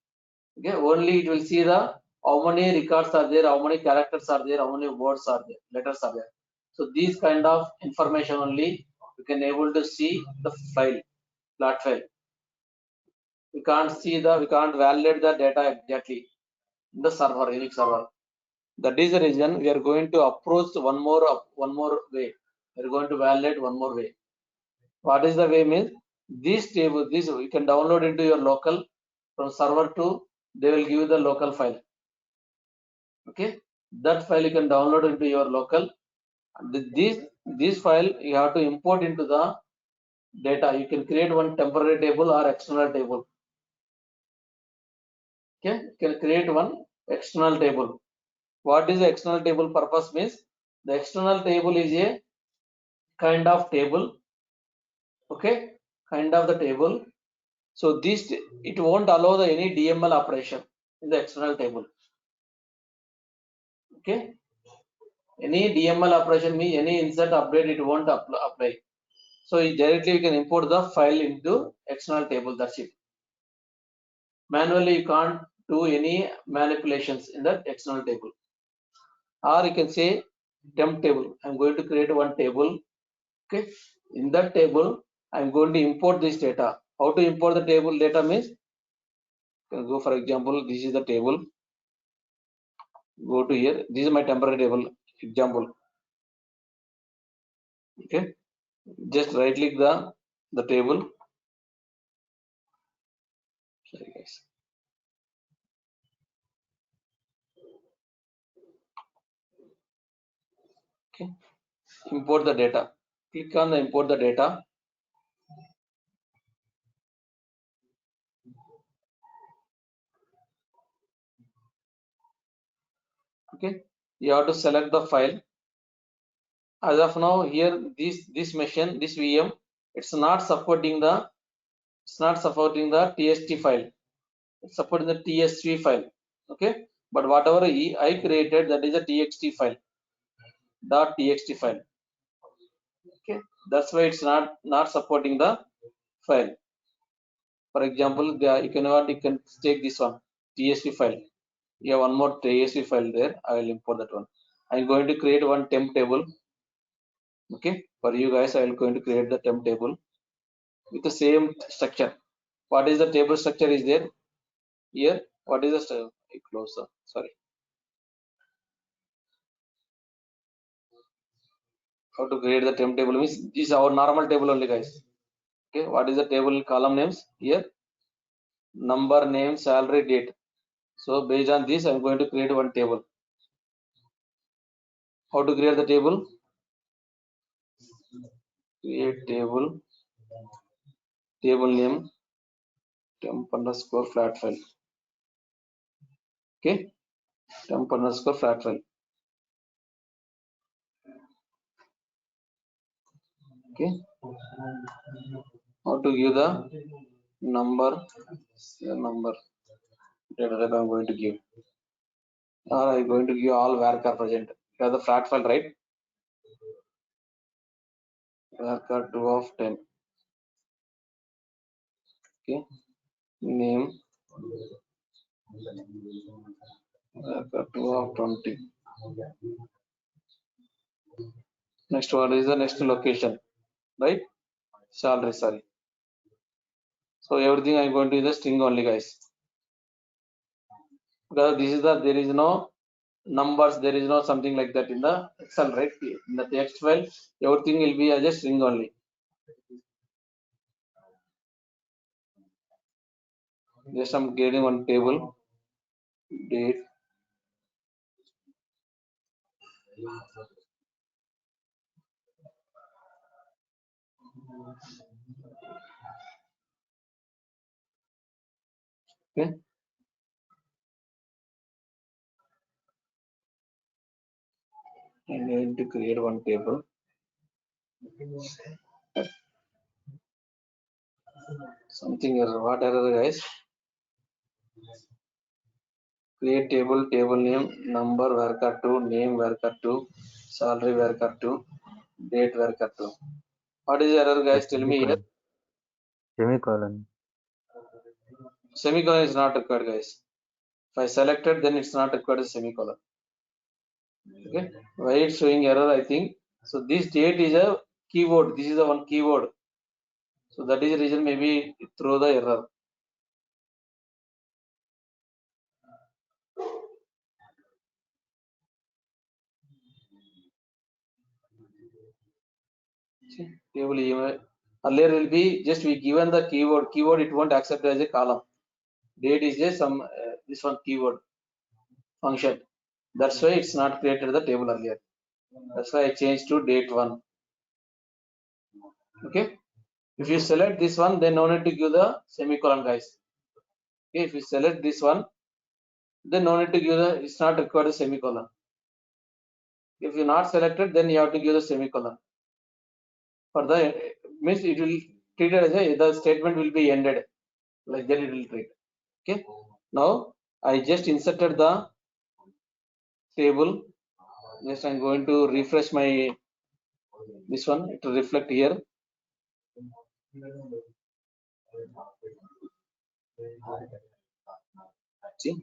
Okay, only it will see the how many records are there, how many characters are there, how many words are there, letters are there. So these kind of information only you can able to see the file, flat file. We can't validate the data exactly in the server, Unix server. That is the reason we are going to approach one more way. We are going to validate one more way. What is the way means? This table, this you can download into your local from server to, they will give you the local file. Okay, that file you can download into your local. This file you have to import into the data. You can create one temporary table or external table. Okay, you can create one external table. What is the external table purpose means? The external table is a kind of table. Okay, kind of the table So this, it won't allow the any DML operation in the external table. Okay, any DML operation means any insert update it won't apply. So directly you can import the file into external table. That's it. Manually you can't do any manipulations in that external table. Or you can say temp table. I'm going to create one table. Okay, in that table I'm going to import this data. How to import the table data means, go for example, this is the table. Go to here. This is my temporary table example. Okay, just right click the table. Sorry guys. Okay, import the data. Click on the import the data. Okay, you have to select the file. As of now, here this machine, this VM, it's not supporting the TST file. It's supporting the TSV file. Okay, but whatever I created, that is a TXT file, .txt file. Okay, that's why it's not supporting the file. For example, you can take this one TSV file. You have one more TSV file there. I will import that one. I'm going to create one temp table. Okay, for you guys, I am going to create the temp table with the same structure. What is the table structure is there here? What is the closer? Sorry. How to create the temp table means this is our normal table only, guys. Okay, what is the table column names here? Number, name, salary, date. So based on this, I'm going to create one table. How to create the table? Create table. Table name temp underscore flat file. Okay, temp underscore flat file. Okay, how to give the number data type I'm going to give, or I'm going to give all varchar present. You have the flat file, right? Varchar 2 of 10. Okay, name varchar 2 of 20. Next, what is the next location, right? Salary, sorry. So everything I'm going to use the string only, guys. Because this is there is no numbers, there is no something like that in the Excel, right? In the text file, everything will be as a string only. Just I'm creating one table, date, okay. I'm going to create one table. Something error, what error, guys? Create table, table name, number varchar 2, name varchar 2, salary varchar 2, date varchar 2. What is the error, guys? Tell me here. Semicolon. Semicolon is not required, guys. If I selected, then it's not required as semicolon. Okay, why it's showing error? I think so. This date is a keyword. This is the one keyword. So that is the reason maybe it throw the error. See, table email. Earlier will be just we given the keyword. Keyword it won't accept as a column. Date is just some this one keyword function. That's why it's not created the table earlier. That's why I changed to date 1. Okay. If you select this one, then no need to give the semicolon, guys. Okay. If you select this one, then no need to give the. It's not required a semicolon. If you not selected, then you have to give the semicolon. For the means it will treat it as a the statement will be ended. like that it will treat. Okay, now I just inserted the table. Just I'm going to refresh my this one. It will reflect here. See,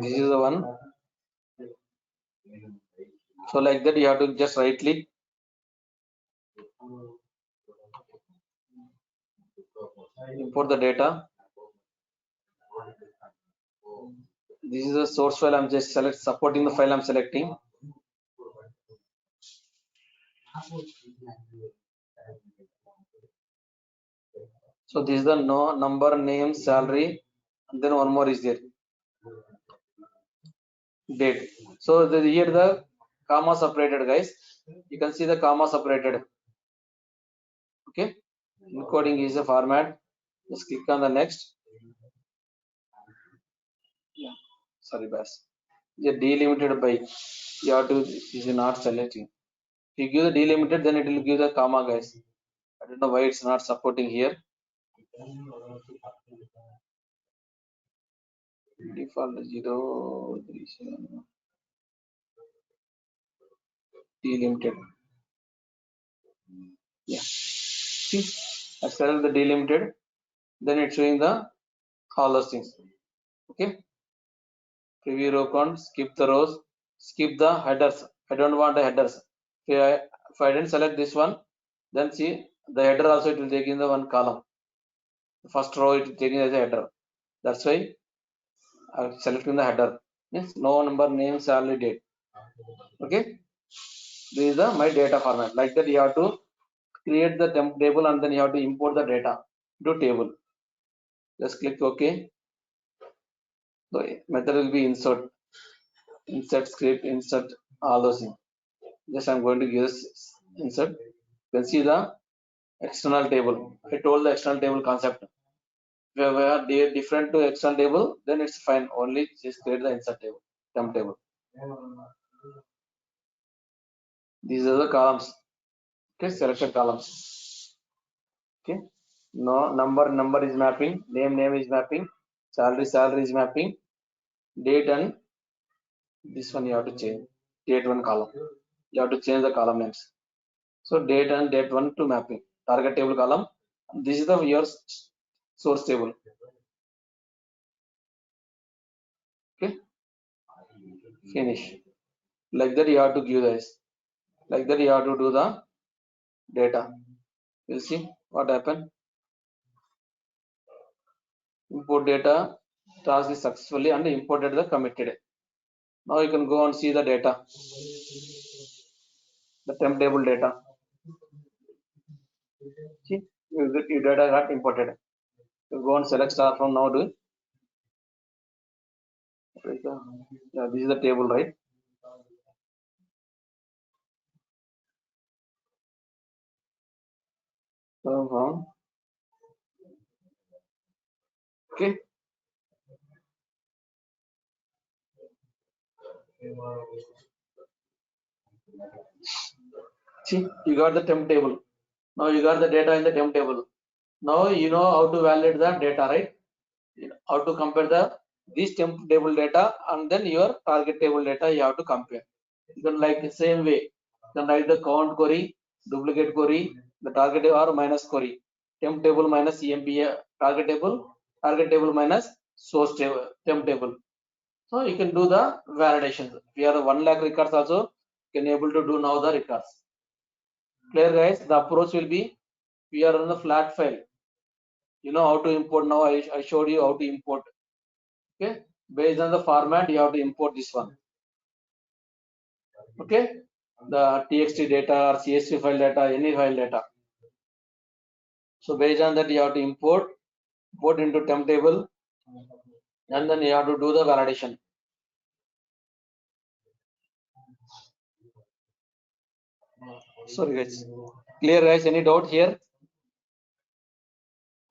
this is the one. So like that you have to just right click, import the data. This is the source file. I'm just supporting the file I'm selecting. So this is the no number, name, salary, and then one more is there, date. So here the comma separated, guys. You can see the comma separated. Okay, encoding is a format. Just click on the next. Yeah, sorry, Bass. Yeah, delimited by. You have to. Is not selecting. If you give the delimited, then it will give the comma, guys. I don't know why it's not supporting here. Default 0 delimited. Yeah. See, I select the delimited, then it's showing the all those things. Okay. Preview row count, skip the rows, skip the headers. I don't want the headers. If I didn't select this one, then see the header also it will take in the one column. The first row it will take in as a header. That's why I'm selecting the header. Means no number, name, salary, date. Okay. This is the my data format. Like that you have to create the temp table and then you have to import the data to table. Just click OK. The method will be insert script, insert all those things. Just I'm going to give this insert. You can see the external table. I told the external table concept. If we are different to external table, then it's fine. Only just create the insert table, temp table. These are the columns. Okay, selected columns. Okay. No number is mapping, name is mapping, salary is mapping, date and this one you have to change. Date one column. You have to change the column names. So date and date one to mapping. Target table column. This is the your source table. Okay. Finish. Like that you have to give this. Like that you have to do the data. We'll see what happened. Import data. Task is successfully and imported the committed. Now you can go and see the data. The temp table data. See, your data got imported. You go and select star from now to. Yeah, this is the table, right? So, okay. See, you got the temp table. Now you got the data in the temp table. Now you know how to validate the data, right? How to compare this temp table data and then your target table data you have to compare. You can like the same way. You can write the count query, duplicate query, the target or minus query. Temp table minus EMP target table minus source table, temp table. So you can do the validations. If you have 1 lakh records also, you can able to do now the records. Clear, guys? The approach will be, we are on the flat file. You know how to import now. I showed you how to import. Okay, based on the format, you have to import this one. Okay, the txt data or csv file data, any file data. So based on that, you have to import into temp table, and then you have to do the validation. Sorry, guys. Clear, guys? Any doubt here?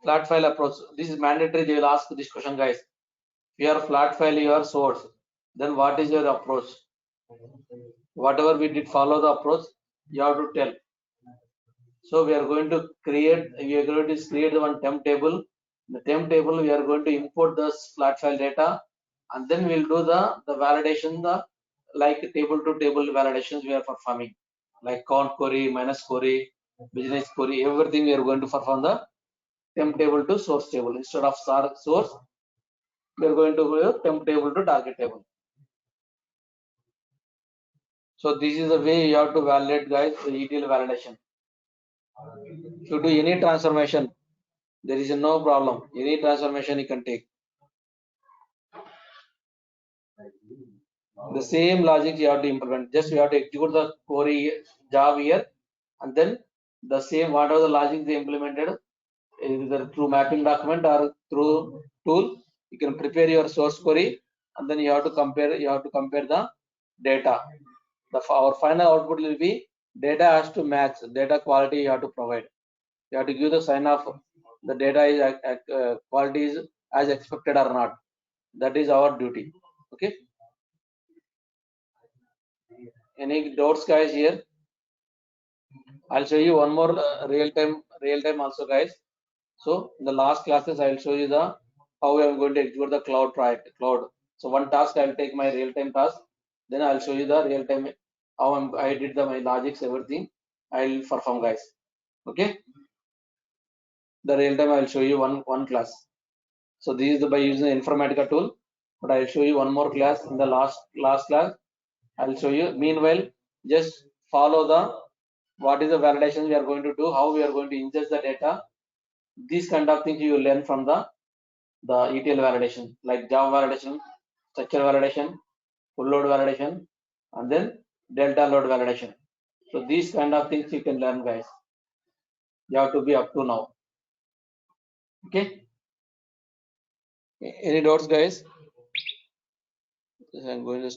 Flat file approach. This is mandatory. They will ask this question, guys. If you are flat file your source, then what is your approach? Whatever we did follow the approach, you have to tell. So we are going to create one temp table. The temp table we are going to import the flat file data, and then we'll do the validation, the like table to table validations we are performing, like count query, minus query, business query, everything we are going to perform the temp table to source table. Instead of source, we are going to go temp table to target table. So this is the way you have to validate, guys, the ETL validation. If you do any transformation, there is no problem. Any transformation you can take. The same logic you have to implement. Just you have to execute the query job here, and then the same whatever the logic they implemented, either through mapping document or through tool, you can prepare your source query, and then you have to compare. You have to compare the data. Our final output will be data has to match. Data quality you have to provide. You have to give the sign off. The data is quality is as expected or not. That is our duty. Okay. Any doubts, guys? Here, I'll show you one more real time also, guys. So in the last classes, I'll show you the how I'm going to execute the cloud. So one task I'll take my real time task. Then I'll show you the real time how I did my logics, everything. I'll perform, guys. Okay. The real time I'll show you one class. So this is by using the Informatica tool. But I'll show you one more class in the last class. I'll show you. Meanwhile, just follow the what is the validation we are going to do, how we are going to ingest the data. These kind of things you will learn from the ETL validation, like Java validation, structure validation, full load validation, and then delta load validation. So these kind of things you can learn, guys. You have to be up to now. Okay. Any doubts, guys? I'm going to